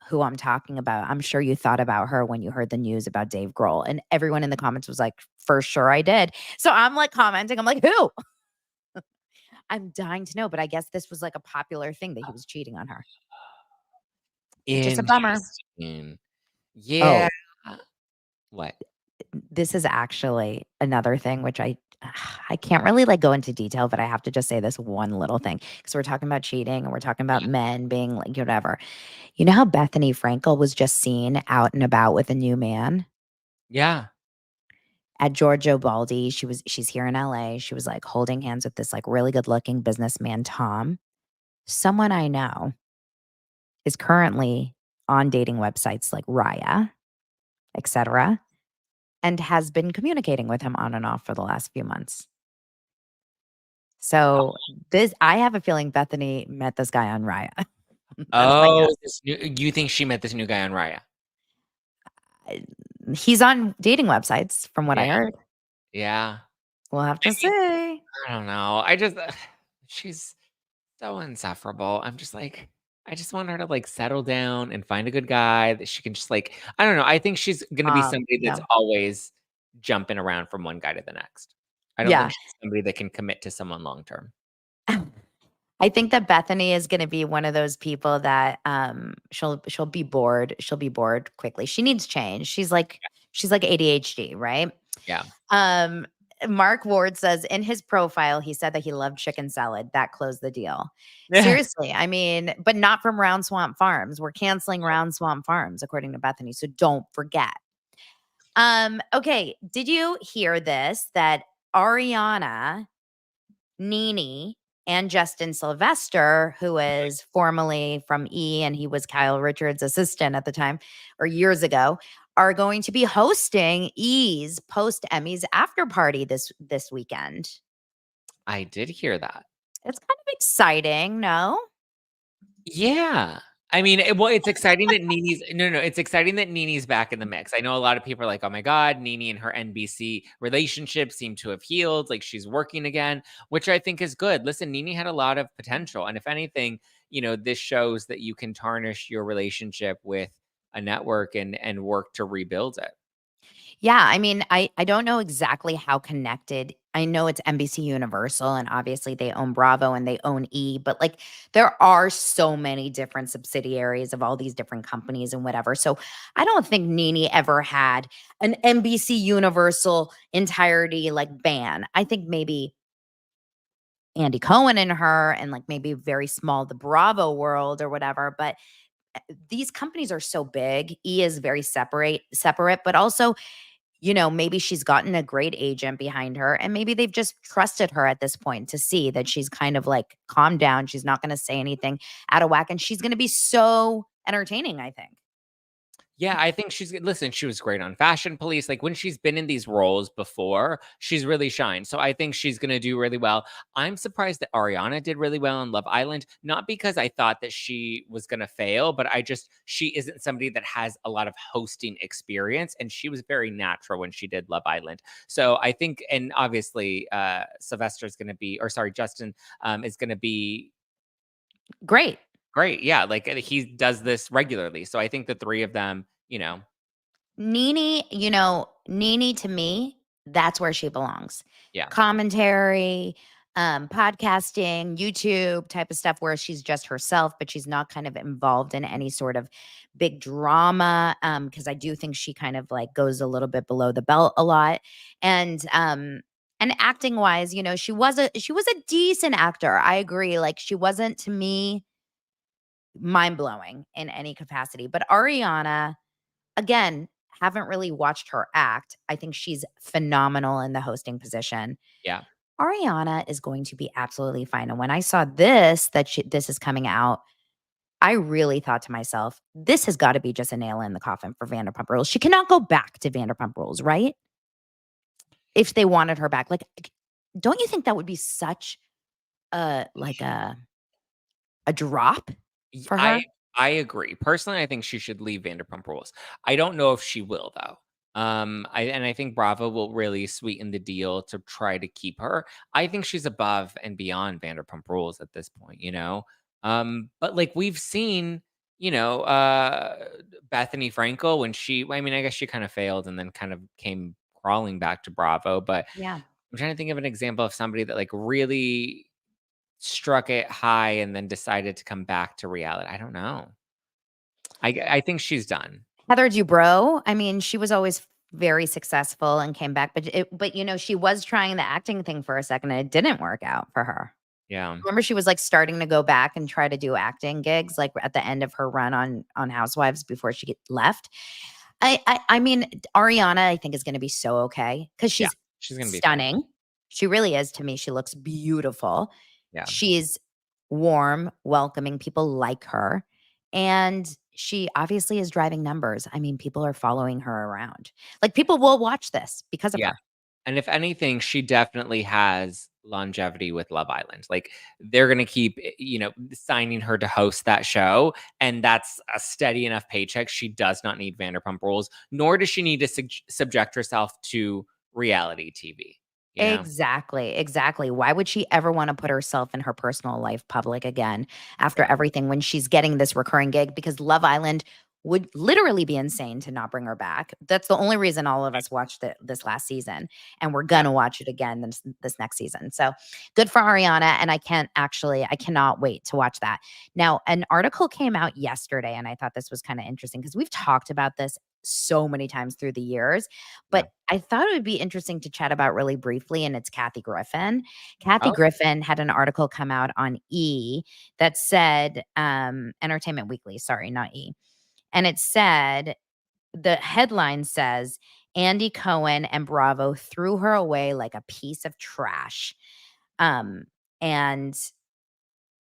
who I'm talking about, I'm sure you thought about her when you heard the news about Dave Grohl. And everyone in the comments was like, for sure I did. So I'm like commenting, I'm like, who? I'm dying to know, but I guess this was like a popular thing that he was cheating on her. Just a bummer. Interesting. Yeah. Oh, What? this is actually another thing which I can't really like go into detail, but I have to just say this one little thing because we're talking about cheating and we're talking about men being like whatever. You know how Bethany Frankel was just seen out and about with a new man Yeah. at Giorgio Baldi? She's here in LA. She was like holding hands with this like really good looking businessman, Tom. Someone I know is currently on dating websites like Raya, etc., and has been communicating with him on and off for the last few months. So I have a feeling Bethany met this guy on Raya. That's my Oh, guess. you think she met this new guy on Raya? He's on dating websites from what I Yeah. heard. Yeah. We'll have I to mean, see. I don't know. I just she's so insufferable. I'm just like, I just want her to like settle down and find a good guy that she can just like, I don't know. I think she's gonna be somebody that's No. always jumping around from one guy to the next. I don't Yeah. think she's somebody that can commit to someone long term. I think that Bethany is gonna be one of those people that she'll be bored. She'll be bored quickly. She needs change. She's like ADHD, right? Yeah. Um, Mark Ward says in his profile, he said that he loved chicken salad. That closed the deal. Yeah. Seriously, I mean, but not from Round Swamp Farms. We're canceling Round Swamp Farms, according to Bethany. So don't forget. Okay. Did you hear this? That Ariana, Nene, and Justin Sylvester, who is formerly from E! And he was Kyle Richards' assistant at the time or years ago, are going to be hosting E!'s post Emmys after party this weekend. I did hear that. It's kind of exciting, no? Yeah. I mean, it's exciting that Nene's no, it's exciting that Nene's back in the mix. I know a lot of people are like, "Oh my god, Nene and her NBC relationship seem to have healed, like she's working again," which I think is good. Listen, Nene had a lot of potential, and if anything, this shows that you can tarnish your relationship with a network and work to rebuild it. Yeah, I mean, I don't know exactly how connected. I know it's NBC Universal and obviously they own Bravo and they own E, but like there are so many different subsidiaries of all these different companies and whatever. So I don't think Nene ever had an NBC Universal entirety like ban. I think maybe Andy Cohen and her and like maybe very small the Bravo world or whatever, but these companies are so big. E is very separate, but also maybe she's gotten a great agent behind her and maybe they've just trusted her at this point to see that she's kind of like calmed down. She's not going to say anything out of whack and she's going to be so entertaining, I think. Yeah, I think listen, she was great on Fashion Police. Like when she's been in these roles before, she's really shined. So I think she's going to do really well. I'm surprised that Ariana did really well on Love Island, not because I thought that she was going to fail, but she isn't somebody that has a lot of hosting experience. And she was very natural when she did Love Island. So I think, and obviously, Sylvester's going to be, or sorry, Justin is going to be Great. great. Yeah, like he does this regularly. So I think the three of them, Nene, Nene to me, that's where she belongs. Yeah. Commentary, podcasting, YouTube type of stuff where she's just herself, but she's not kind of involved in any sort of big drama. Because I do think she kind of like goes a little bit below the belt a lot. And acting wise, she was a decent actor. I agree. Like she wasn't to me mind blowing in any capacity. But Ariana, again, haven't really watched her act. I think she's phenomenal in the hosting position. Yeah. Ariana is going to be absolutely fine. And when I saw this, this is coming out, I really thought to myself, this has got to be just a nail in the coffin for Vanderpump Rules. She cannot go back to Vanderpump Rules, right? If they wanted her back. Like, don't you think that would be such a drop for her? I agree. Personally, I think she should leave Vanderpump Rules. I don't know if she will though. I think Bravo will really sweeten the deal to try to keep her. I think she's above and beyond Vanderpump Rules at this point, But like we've seen, Bethany Frankel when I guess she kind of failed and then kind of came crawling back to Bravo. But Yeah. I'm trying to think of an example of somebody that like really struck it high and then decided to come back to reality. I don't know. I think she's done. Heather Dubrow, I mean, she was always very successful and came back, but she was trying the acting thing for a second and it didn't work out for her. Yeah. Remember she was like starting to go back and try to do acting gigs like at the end of her run on Housewives before she left. I mean, Ariana, I think is going to be so okay because she's going to be stunning. fine. She really is to me. She looks beautiful. Yeah. She's warm, welcoming. People like her. And she obviously is driving numbers. I mean, people are following her around. Like people will watch this because of her. And if anything, she definitely has longevity with Love Island. Like they're going to keep, signing her to host that show. And that's a steady enough paycheck. She does not need Vanderpump Rules, nor does she need to subject herself to reality TV. Exactly. Why would she ever want to put herself and her personal life public again after everything when she's getting this recurring gig? Because Love Island would literally be insane to not bring her back. That's the only reason all of us watched this last season, and we're gonna watch it again this next season. So good for Ariana, and I cannot wait to watch that. Now, an article came out yesterday, and I thought this was kind of interesting because we've talked about this so many times through the years, but I thought it would be interesting to chat about really briefly, and it's Kathy Griffin. Kathy Griffin had an article come out on E that said, Entertainment Weekly, sorry, not E. And it said, the headline says, Andy Cohen and Bravo threw her away like a piece of trash. And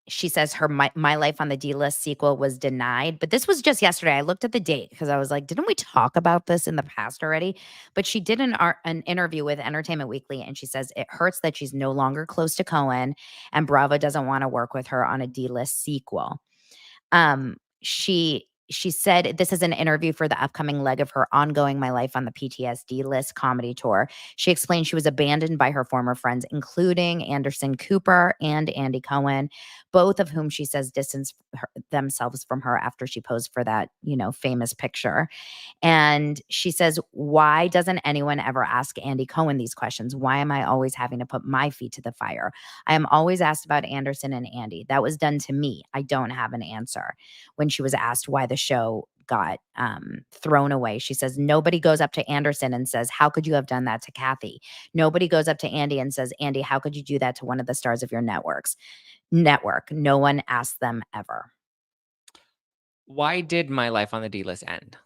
she says her My Life on the D-List sequel was denied. But this was just yesterday. I looked at the date because I was like, didn't we talk about this in the past already? But she did an interview with Entertainment Weekly, and she says it hurts that she's no longer close to Cohen and Bravo doesn't want to work with her on a D-List sequel. She said this is an interview for the upcoming leg of her ongoing My Life on the PTSD List comedy tour. She explained she was abandoned by her former friends, including Anderson Cooper and Andy Cohen, both of whom she says distanced themselves from her after she posed for that, famous picture. And she says, why doesn't anyone ever ask Andy Cohen these questions? Why am I always having to put my feet to the fire? I am always asked about Anderson and Andy. That was done to me. I don't have an answer. When she was asked why the show got thrown away, she says, nobody goes up to Anderson and says, how could you have done that to Kathy? Nobody goes up to Andy and says, Andy, how could you do that to one of the stars of your network? No one asked them ever. Why did My Life on the D-List end?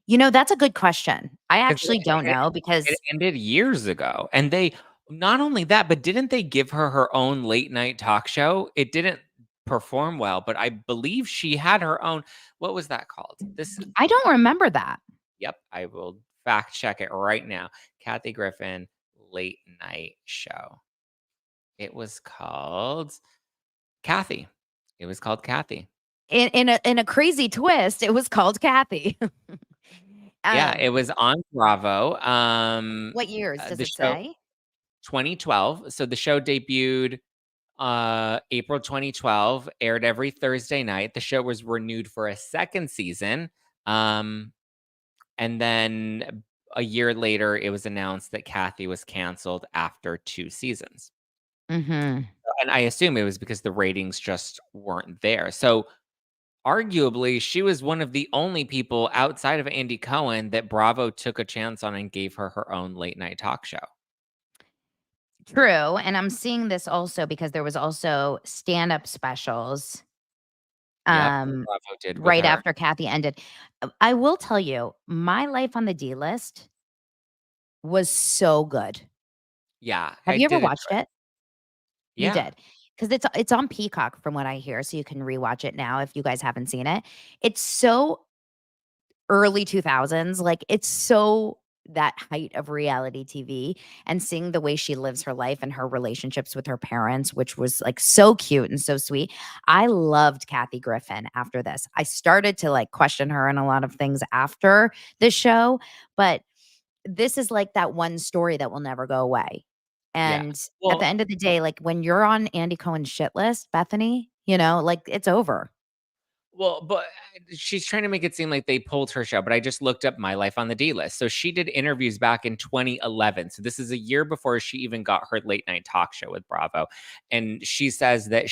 That's a good question. I actually don't know because it ended years ago. And they, not only that, but didn't they give her her own late night talk show? It didn't perform well, but I believe she had her own. What was that called? I don't remember that. Yep, I will fact check it right now. Kathy Griffin late night show. It was called Kathy. It was called Kathy. In a crazy twist, it was called Kathy. Yeah, it was on Bravo. What years does it say? 2012. So the show debuted April 2012, aired every Thursday night. The show was renewed for a second season. And then a year later, it was announced that Kathy was canceled after 2 seasons. Mm-hmm. And I assume it was because the ratings just weren't there. So, arguably, she was one of the only people outside of Andy Cohen that Bravo took a chance on and gave her her own late night talk show. True. And I'm seeing this also because there was also stand-up specials Yep, um Bravo did with right her. after Kathy ended. I will tell you, my life on the D list was so good. Yeah, Have I you ever did watched enjoy it. it? You Yeah. did. Because it's on Peacock from what I hear, so you can rewatch it now if you guys haven't seen it. It's so early 2000s, like, it's so that height of reality TV, and seeing the way she lives her life and her relationships with her parents, which was, like, so cute and so sweet. I loved Kathy Griffin after this. I started to, like, question her in a lot of things after the show, but this is like that one story that will never go away. Yeah. And at the Well end of the day, like, when you're on Andy Cohen's shit list, Bethany, like, it's over. but she's trying to make it seem like they pulled her show, but I just looked up My Life on the D List. So she did interviews back in 2011. So this is a year before she even got her late night talk show with Bravo. And she says that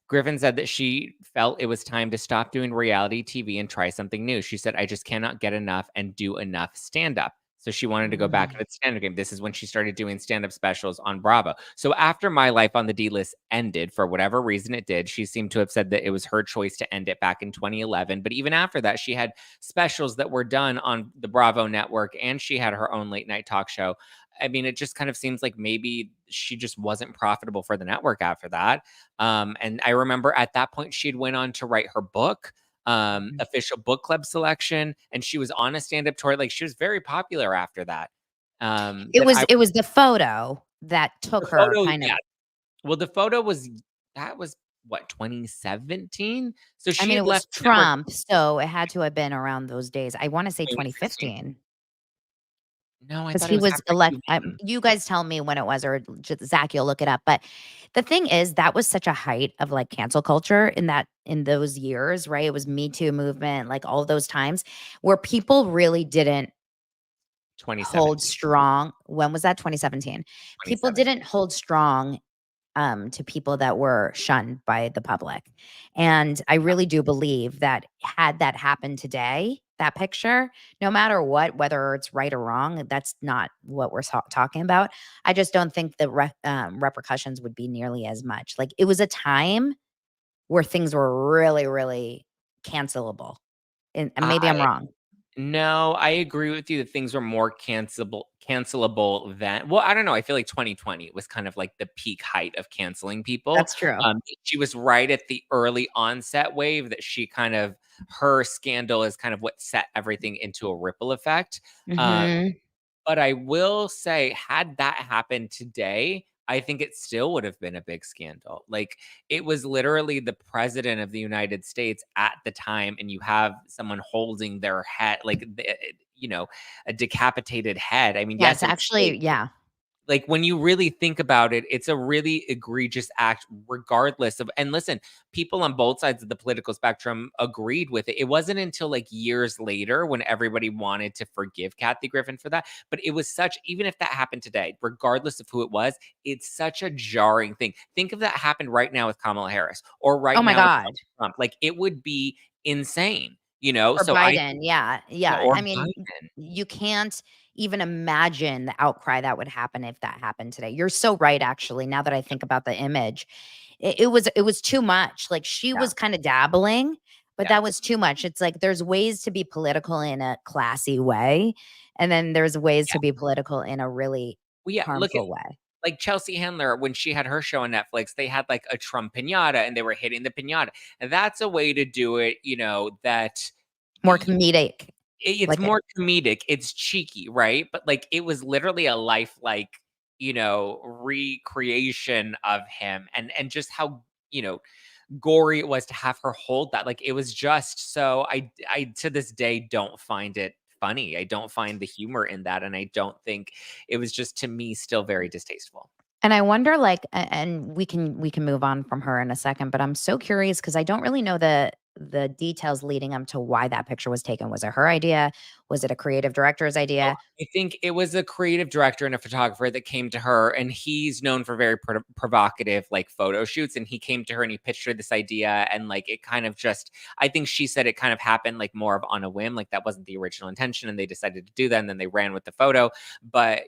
Griffin said that she felt it was time to stop doing reality TV and try something new. She said, I just cannot get enough and do enough stand up. So she wanted to go back Mm. to the stand up game. This is when she started doing stand up specials on Bravo. So after My Life on the D List ended, for whatever reason it did, she seemed to have said that it was her choice to end it back in 2011. But even after that, she had specials that were done on the Bravo network and she had her own late night talk show. I mean, it just kind of seems like maybe she just wasn't profitable for the network after that. And I remember at that point, she'd went on to write her book, Mhm. official book club selection, and she was on a stand-up tour. Like she was very popular after that. It That was I it was the photo that the took her photo, kind of. yeah. Well, the photo was that was what 2017. So I she mean, had it was left the network Trump, so it had to have been around those days. I wanna say 2016. 2015. No, I 'Cause thought it he was was after he elect won. you guys tell me when it was, or just Zach, you'll look it up, but the thing is, that was such a height of, like, cancel culture in those years, right? It was Me Too movement, like, all those times where people really didn't hold 2017. strong. When was that? 2017. People didn't 2017. hold strong to people that were shunned by the public. And I really do believe that had that happened today, that picture, no matter what, whether it's right or wrong, that's not what we're talking about. I just don't think the repercussions would be nearly as much. Like, it was a time where things were really, really cancelable. And maybe I'm I wrong. No, I agree with you that things were more cancelable then. Well, I don't know. I feel like 2020 was kind of like the peak height of canceling people. That's true. She was right at the early onset wave that she kind of her scandal is kind of what set everything into a ripple effect. Um, Hmm. but I will say, had that happened today, I think it still would have been a big scandal. Like, it was literally the president of the United States at the time, and you have someone holding their head, like, you know, a decapitated head. I mean, Yes, yes, it was actually, fake. yeah. Like, when you really think about it, it's a really egregious act regardless of and listen, people on both sides of the political spectrum agreed with it. It wasn't until, like, years later when everybody wanted to forgive Kathy Griffin for that, but it was such even if that happened today, regardless of who it was, it's such a jarring thing. Think if that happened right now with Kamala Harris or Oh right my now with God. Donald Trump. Like, it would be insane, you know? Or So I Biden, yeah, yeah. or I mean, Biden. you can't even imagine the outcry that would happen if that happened today. You're so right, actually, now that I think about the image. It was too much. Like, she Yeah, was kinda dabbling, but yeah, that was too much. It's like there's ways to be political in a classy way, and then there's ways to yeah. be political in a really Well, yeah, look at harmful way. like Chelsea Handler, when she had her show on Netflix, they had like a Trump pinata and they were hitting the pinata. And that's a way to do it, that More comedic, it's like it. more comedic, it's cheeky, right? But like it was literally a lifelike, recreation of him and just how, gory it was to have her hold that. Like it was just so I to this day don't find it funny. I don't find the humor in that. And I don't think it was just to me still very distasteful. And I wonder, like, and we can move on from her in a second, but I'm so curious because I don't really know the details leading up to why that picture was taken. Was it her idea? Was it a creative director's idea? I think it was a creative director and a photographer that came to her, and he's known for very provocative like photo shoots. And he came to her and he pitched her this idea, and like it kind of just, I think she said it kind of happened like more of on a whim, like that wasn't the original intention, and they decided to do that, and then they ran with the photo. But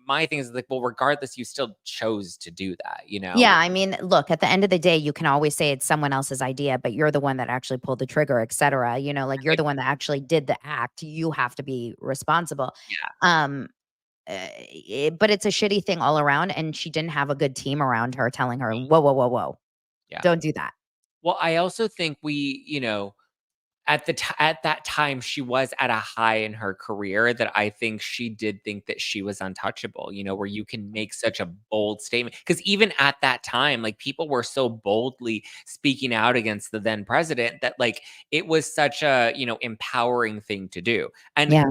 my thing is like, well, regardless, you still chose to do that, Yeah, I mean, look, at the end of the day, you can always say it's someone else's idea, but you're the one that actually pulled the trigger, et cetera. Like you're the one that actually did the act. You have to be responsible. Yeah. But it's a shitty thing all around, and she didn't have a good team around her telling her, whoa, whoa, whoa, whoa, Yeah. don't do that. Well, I also think at that time, she was at a high in her career that I think she did think that she was untouchable, where you can make such a bold statement. Because even at that time, like people were so boldly speaking out against the then president that like it was such a, empowering thing to do. And Yeah.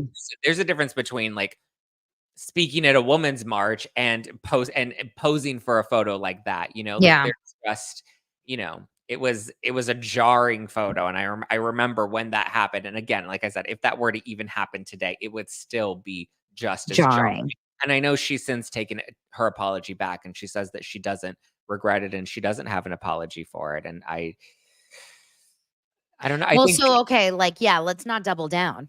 there's a difference between like speaking at a woman's march and posing for a photo like that, like Yeah. there's just, it was a jarring photo. And I remember when that happened. And again, like I said, if that were to even happen today, it would still be just as jarring. Jarring. And I know she's since taken her apology back, and she says that she doesn't regret it and she doesn't have an apology for it. And I don't know. I Well, think so, okay, like, yeah, let's not double down.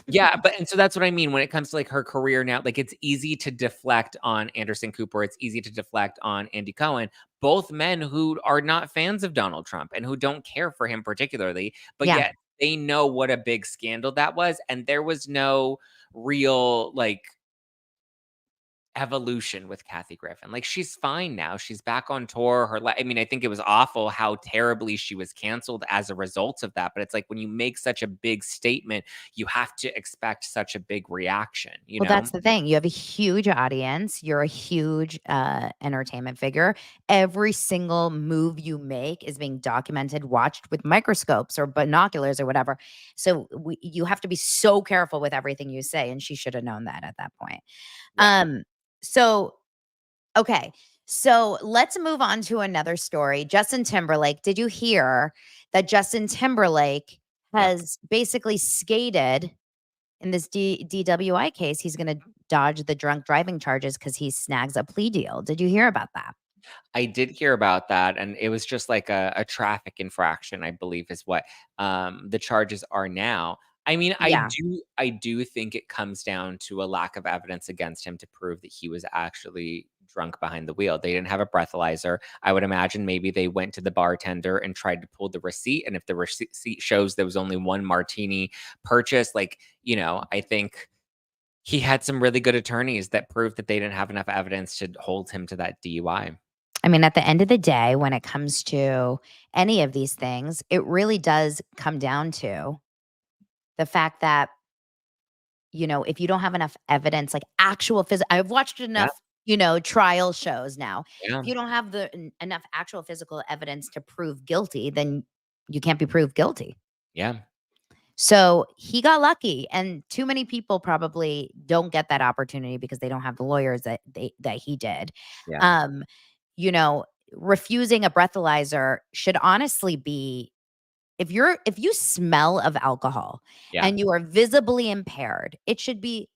yeah, and so that's what I mean when it comes to like her career now. Like it's easy to deflect on Anderson Cooper. It's easy to deflect on Andy Cohen, both men who are not fans of Donald Trump and who don't care for him particularly, but Yeah. yet they know what a big scandal that was, and there was no real like evolution with Kathy Griffin. Like she's fine now. She's back on tour. I mean, I think it was awful how terribly she was canceled as a result of that. But it's like when you make such a big statement, you have to expect such a big reaction. Well, that's the thing. You have a huge audience. You're a huge entertainment figure. Every single move you make is being documented, watched with microscopes or binoculars or whatever. So you have to be so careful with everything you say. And she should have known that at that point. Yeah. So, okay. So let's move on to another story. Justin Timberlake. Did you hear that Justin Timberlake has basically skated in this DWI case? He's going to dodge the drunk driving charges because he snags a plea deal. Did you hear about that? I did hear about that, and it was just like a traffic infraction, I believe is what the charges are now. I mean, Yeah. I do think it comes down to a lack of evidence against him to prove that he was actually drunk behind the wheel. They didn't have a breathalyzer. I would imagine maybe they went to the bartender and tried to pull the receipt, and if the receipt shows there was only one martini purchased, like, I think he had some really good attorneys that proved that they didn't have enough evidence to hold him to that DUI. I mean, at the end of the day, when it comes to any of these things, it really does come down to the fact that, if you don't have enough evidence, like actual physical, I've watched enough, trial shows now. Yeah. If you don't have enough actual physical evidence to prove guilty, then you can't be proved guilty. Yeah. So he got lucky, and too many people probably don't get that opportunity because they don't have the lawyers that he did. Yeah. Refusing a breathalyzer should honestly be, if you smell of alcohol Yeah. and you are visibly impaired, it should be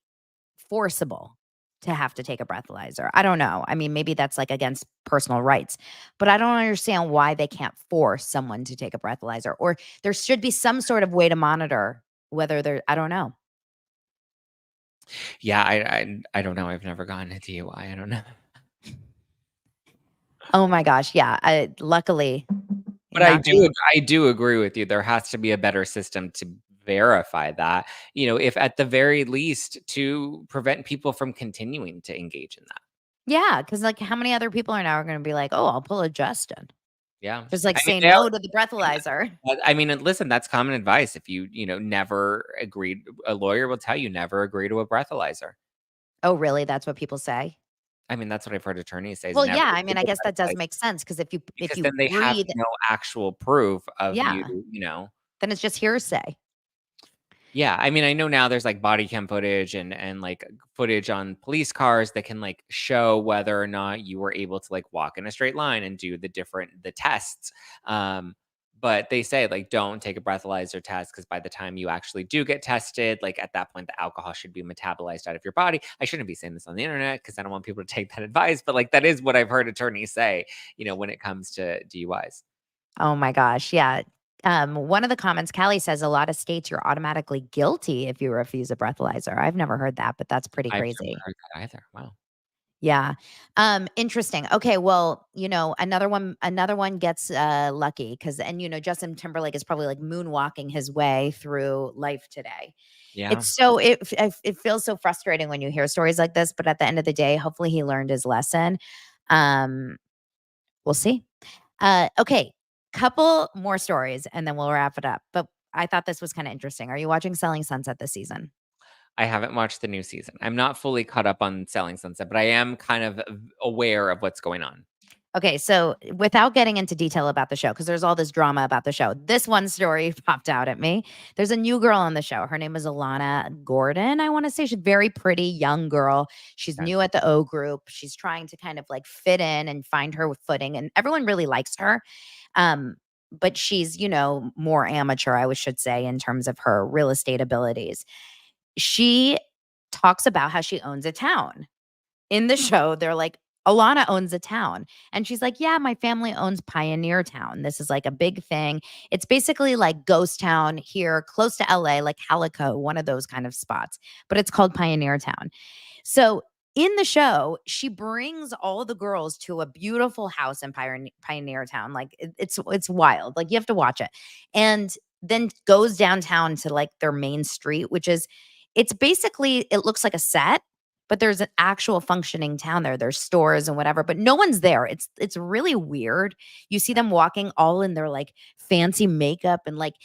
forcible to have to take a breathalyzer. I don't know. I mean, maybe that's like against personal rights, but I don't understand why they can't force someone to take a breathalyzer, or there should be some sort of way to monitor whether I don't know. Yeah, I don't know. I've never gotten a DUI. I don't know. Oh my gosh. Yeah. Luckily. But I do agree with you. There has to be a better system to verify that, if at the very least to prevent people from continuing to engage in that. Yeah. Cause like how many other people are now going to be like, oh, I'll pull a Justin. Yeah. Just like I mean, say no to the breathalyzer. I mean, and listen, that's common advice. If you, never agreed, a lawyer will tell you never agree to a breathalyzer. Oh, really? That's what people say? I mean, that's what I've heard attorneys say. Well, yeah. I mean, I guess that does make sense because if you then they have breathe, no actual proof of Yeah. Then it's just hearsay. Yeah, I mean, I know now there's like body cam footage and like footage on police cars that can like show whether or not you were able to like walk in a straight line and do the tests. But they say, like, don't take a breathalyzer test because by the time you actually do get tested, like, at that point, the alcohol should be metabolized out of your body. I shouldn't be saying this on the internet because I don't want people to take that advice, but, like, that is what I've heard attorneys say, when it comes to DUIs. Oh my gosh, yeah. One of the comments, Callie says a lot of states you're automatically guilty if you refuse a breathalyzer. I've never heard that, but that's pretty I've never crazy. heard that either. Wow. Yeah. Interesting. Okay, well, another one gets lucky because and Justin Timberlake is probably like moonwalking his way through life today. Yeah. It feels so frustrating when you hear stories like this, but at the end of the day, hopefully he learned his lesson. Um, we'll see. Okay, couple more stories and then we'll wrap it up. But I thought this was kind of interesting. Are you watching Selling Sunset this season? I haven't watched the new season. I'm not fully caught up on Selling Sunset, but I am kind of aware of what's going on. Okay, so without getting into detail about the show, because there's all this drama about the show, this one story popped out at me. There's a new girl on the show. Her name is Alana Gordon. I want to say she's a very pretty young girl. She's Okay. new at the O group. She's trying to kind of like fit in and find her footing, and everyone really likes her. But she's, more amateur, I should say, in terms of her real estate abilities. She talks about how she owns a town. In the show, they're like, Alana owns a town. And she's like, yeah, my family owns Pioneer Town. This is like a big thing. It's basically like Ghost Town here, close to LA, like Calico, one of those kind of spots. But it's called Pioneer Town. So in the show, she brings all the girls to a beautiful house in Pioneer Town. Like it's wild. Like you have to watch it. And then goes downtown to like their main street, which is it's basically it looks like a set, but there's an actual functioning town there. There's stores and whatever, but no one's there. It's really weird. You see them walking all in their like fancy makeup and like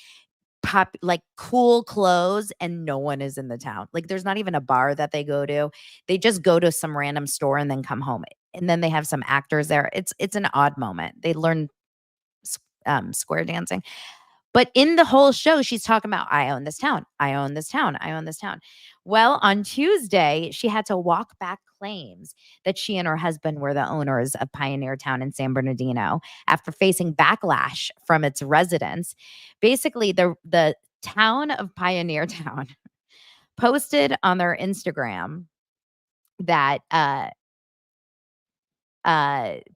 cool clothes, and no one is in the town. Like there's not even a bar that they go to. They just go to some random store and then come home. And then they have some actors there. It's an odd moment. They learn square dancing. But in the whole show, she's talking about, I own this town. I own this town. I own this town. Well, on Tuesday, she had to walk back claims that she and her husband were the owners of Pioneer Town in San Bernardino after facing backlash from its residents. Basically, the town of Pioneer Town posted on their Instagram that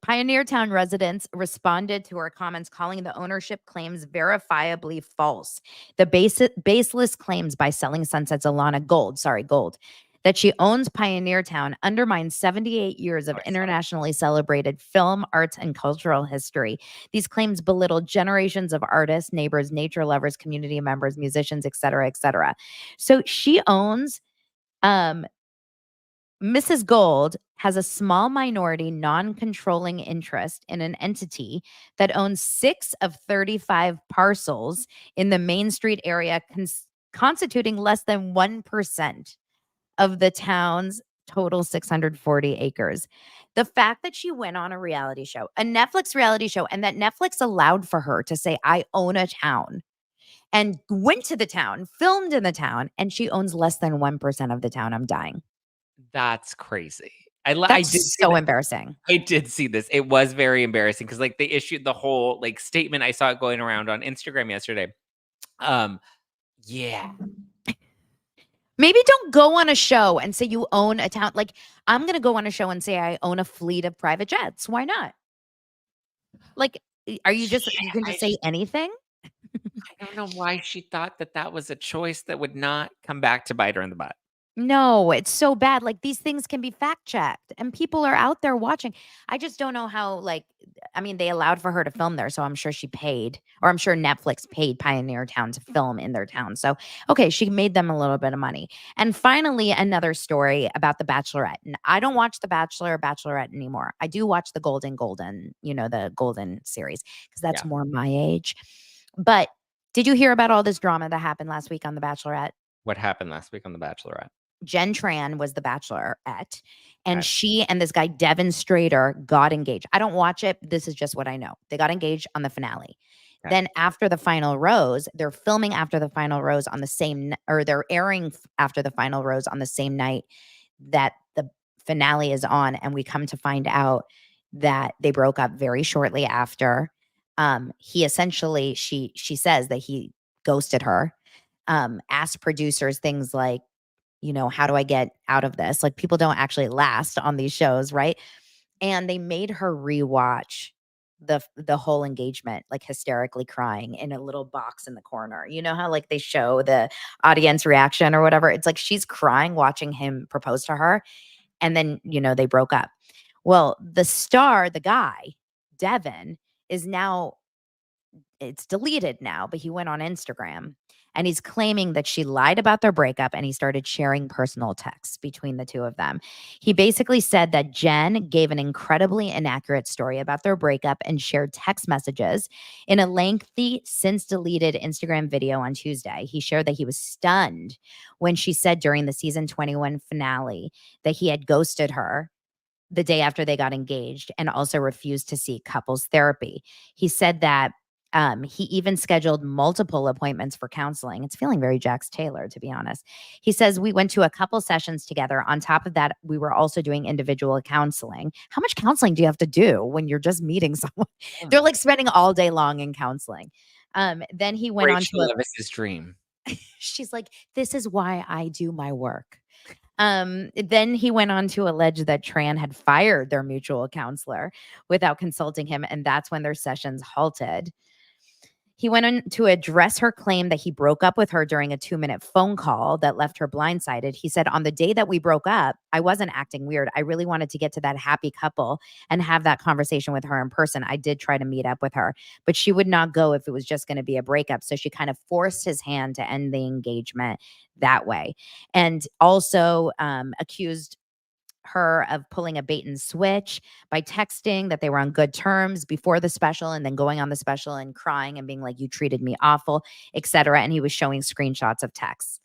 Pioneer Town residents responded to her comments, calling the ownership claims verifiably false. The baseless claims by Selling Sunset's Alana Gold, that she owns Pioneer Town undermines 78 years of internationally celebrated film, arts, and cultural history. These claims belittle generations of artists, neighbors, nature lovers, community members, musicians, et cetera, et cetera. So she owns Mrs. Gold has a small minority non-controlling interest in an entity that owns 6 of 35 parcels in the Main Street area, constituting less than 1% of the town's total 640 acres. The fact that she went on a reality show, a Netflix reality show, and that Netflix allowed for her to say, I own a town, and went to the town, filmed in the town, and she owns less than 1% of the town, I'm dying. That's crazy. That's so embarrassing. I did see this. It was very embarrassing because like they issued the whole like statement. I saw it going around on Instagram yesterday. Yeah. Maybe don't go on a show and say you own a town. Like I'm going to go on a show and say I own a fleet of private jets. Why not? Like, are you just, you can just say anything? I don't know why she thought that that was a choice that would not come back to bite her in the butt. No, it's so bad. Like these things can be fact checked and people are out there watching. I just don't know how, like, I mean, they allowed for her to film there. So I'm sure she paid, or I'm sure Netflix paid Pioneer Town to film in their town. So, okay, she made them a little bit of money. And finally, another story about The Bachelorette. And I don't watch The Bachelor or Bachelorette anymore. I do watch the Golden, the Golden series, because that's more my age. But did you hear about all this drama that happened last week on The Bachelorette? What happened last week on The Bachelorette? Jen Tran was the Bachelorette, and she and this guy, Devin Strader, got engaged. I don't watch it. This is just what I know. They got engaged on the finale. Then after the final rose, they're filming after the final rose on the same, or they're airing after the final rose on the same night that the finale is on. And we come to find out that they broke up very shortly after. he essentially she says that he ghosted her, asked producers things like, how do I get out of this? Like, people don't actually last on these shows, right? And they made her rewatch the whole engagement, like hysterically crying in a little box in the corner. You know how like they show the audience reaction or whatever? It's like she's crying watching him propose to her, and then, they broke up. Well, the star, the guy, Devin, is now, it's deleted now, but he went on Instagram and he's claiming that she lied about their breakup and he started sharing personal texts between the two of them. He basically said that Jen gave an incredibly inaccurate story about their breakup and shared text messages in a lengthy, since deleted Instagram video on Tuesday. He shared that he was stunned when she said during the season 21 finale that he had ghosted her the day after they got engaged and also refused to seek couples therapy. He said that he even scheduled multiple appointments for counseling. It's feeling very Jax Taylor, to be honest. He says, we went to a couple sessions together. On top of that, we were also doing individual counseling. How much counseling do you have to do when you're just meeting someone? Oh They're my like spending all day long in counseling. Then he went on to Rachel Levis's dream. she's like, this is why I do my work. Then he went on to allege that Tran had fired their mutual counselor without consulting him, and that's when their sessions halted. He went on to address her claim that he broke up with her during a 2-minute phone call that left her blindsided. He said, on the day that we broke up, I wasn't acting weird. I really wanted to get to that happy couple and have that conversation with her in person. I did try to meet up with her, but she would not go if it was just going to be a breakup. So she kind of forced his hand to end the engagement that way. And also accused her of pulling a bait and switch by texting that they were on good terms before the special and then going on the special and crying and being like, you treated me awful, etc. And he was showing screenshots of texts.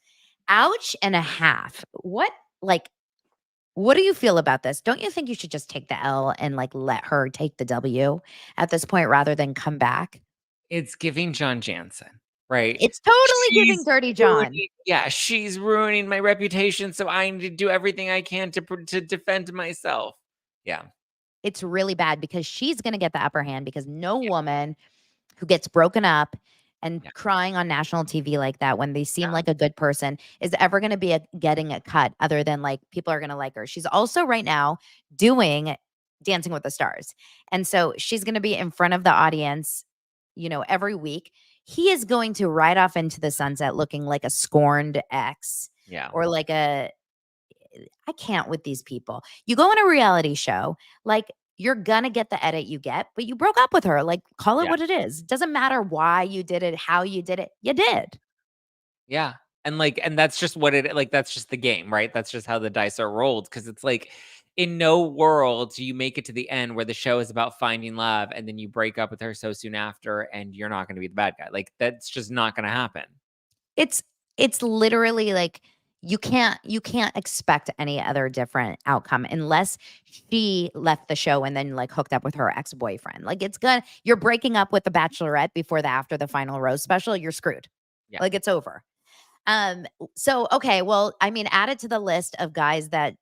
Ouch and a half. What do you feel about this? Don't you think you should just take the L and like let her take the W at this point rather than come back? It's giving John Jansen, right? It's totally giving Dirty John. She's ruining my reputation, so I need to do everything I can to defend myself. Yeah. It's really bad because she's going to get the upper hand because no woman who gets broken up and crying on national TV like that when they seem like a good person is ever going to be getting a cut other than like people are going to like her. She's also right now doing Dancing with the Stars. And so she's going to be in front of the audience, every week. He is going to ride off into the sunset looking like a scorned ex. Yeah. Or like I can't with these people. You go on a reality show, like you're gonna get the edit you get, but you broke up with her. Like, call it what it is. Doesn't matter why you did it, how you did it. You did. Yeah. And that's just that's just the game, right? That's just how the dice are rolled. Cause it's like, in no world do you make it to the end where the show is about finding love and then you break up with her so soon after and you're not going to be the bad guy. Like, that's just not going to happen. It's literally like you can't expect any other different outcome unless she left the show and then like hooked up with her ex-boyfriend. Like you're breaking up with the Bachelorette before after the final rose special, you're screwed. Yeah. Like it's over. So okay, well, I mean, add it to the list of guys that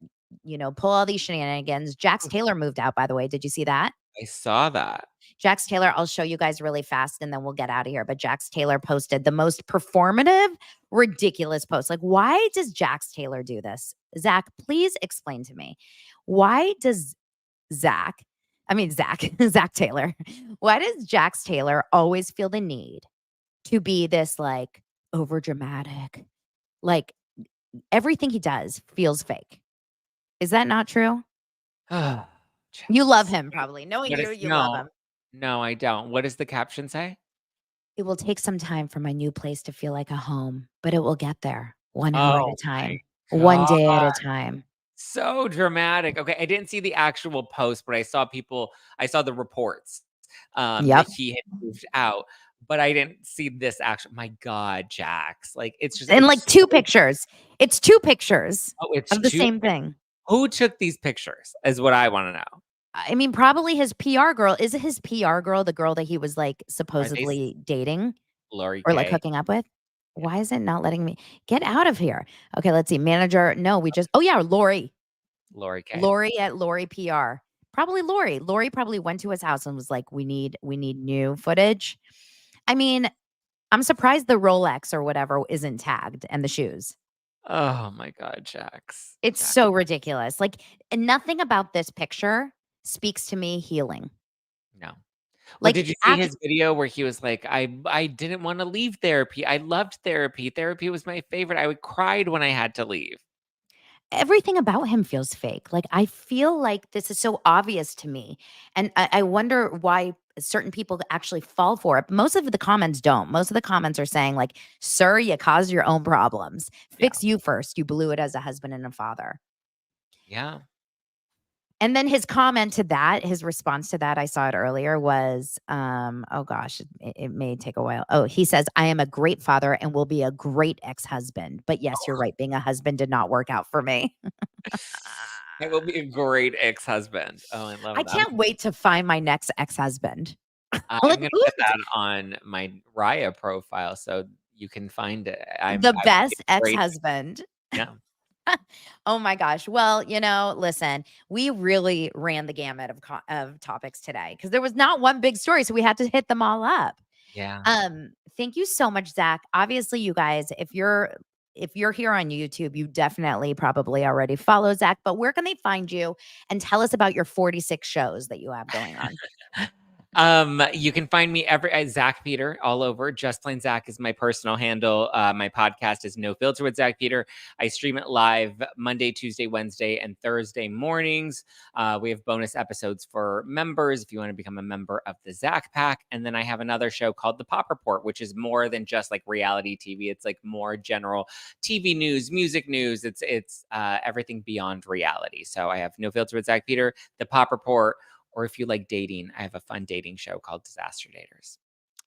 pull all these shenanigans. Jax Taylor moved out, by the way. Did you see that? I saw that. Jax Taylor, I'll show you guys really fast and then we'll get out of here. But Jax Taylor posted the most performative, ridiculous post. Like, why does Jax Taylor do this? Zach, please explain to me. Why does Zack Taylor, why does Jax Taylor always feel the need to be this like over dramatic? Like everything he does feels fake. Is that not true? You love him probably. Knowing you love him. No, I don't. What does the caption say? It will take some time for my new place to feel like a home, but it will get there one hour at a time, one day at a time. So dramatic. Okay, I didn't see the actual post, but I saw the reports that he had moved out, but I didn't see this actual. My God, Jax. Like, it's just and like two pictures. It's two pictures of the same thing. Who took these pictures is what I want to know. I mean, probably his PR girl. Is it his PR girl, the girl that he was like supposedly dating Lori or like hooking up with? Why is it not letting me get out of here? Okay, let's see. Manager. No, Lori. Lori K. Lori at Lori PR. Probably Lori. Lori probably went to his house and was like, we need new footage. I mean, I'm surprised the Rolex or whatever isn't tagged and the shoes. Oh my God, Jax. It's Jax. so ridiculous. Like, and nothing about this picture speaks to me healing. No. Well, Like, did you see his video where he was like, I didn't want to leave therapy. I loved therapy. Therapy was my favorite. I would cried when I had to leave. everything about him feels fake. Like, I feel like this is so obvious to me. And I wonder why certain people actually fall for it. Most of the comments don't. Most of the comments are saying, like, sir, you caused your own problems. Yeah. Fix you first. You blew it as a husband and a father. Yeah. And then his comment to that, his response to that, I saw it earlier, was, oh gosh, it may take a while. Oh, he says, I am a great father and will be a great ex-husband. But yes, you're right. Being a husband did not work out for me. I will be a great ex-husband. Oh, I love I that. can't wait to find my next ex-husband. I'm Like, gonna who's put that on my Raya profile so you can find it. I the will be best a great ex-husband? yeah. Oh my gosh. Well, listen, we really ran the gamut of topics today because there was not one big story, so we had to hit them all up. Yeah. Thank you so much, Zack. Obviously, you guys, if you're here on YouTube, you definitely probably already follow Zack, but where can they find you? And tell us about your 46 shows that you have going on. You can find me at Zack Peter all over. Just Plain Zack is my personal handle. My podcast is No Filter with Zack Peter. I stream it live Monday, Tuesday, Wednesday, and Thursday mornings. We have bonus episodes for members if you want to become a member of the Zack Pack. And then I have another show called The Pop Report, which is more than just like reality TV. It's like more general TV news, music news. It's everything beyond reality. So I have No Filter with Zack Peter, The Pop Report. Or if you like dating, I have a fun dating show called Disaster Daters.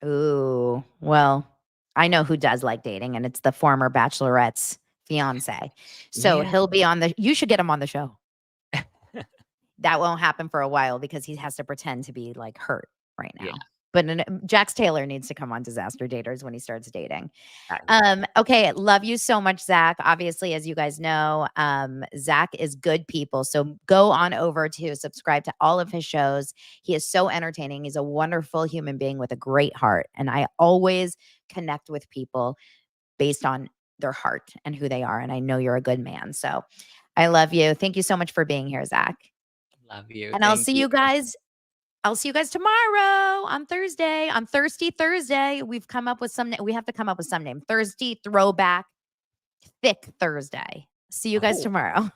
Ooh, well, I know who does like dating, and it's the former Bachelorette's fiance. So Yeah. he'll be on you should get him on the show. That won't happen for a while because he has to pretend to be like hurt right now. Yeah. But Jax Taylor needs to come on Disaster Daters when he starts dating. That- Okay, love you so much, Zack. Obviously, as you guys know, Zack is good people. So go on over to subscribe to all of his shows. He is so entertaining. He's a wonderful human being with a great heart. And I always connect with people based on their heart and who they are. And I know you're a good man. So I love you. Thank you so much for being here, Zack. Love you. And I'll Thank see you guys. I'll see you guys tomorrow on Thursday. On Thirsty Thursday, we have to come up with some name. Thirsty Throwback Thick Thursday. See you guys Oh. tomorrow.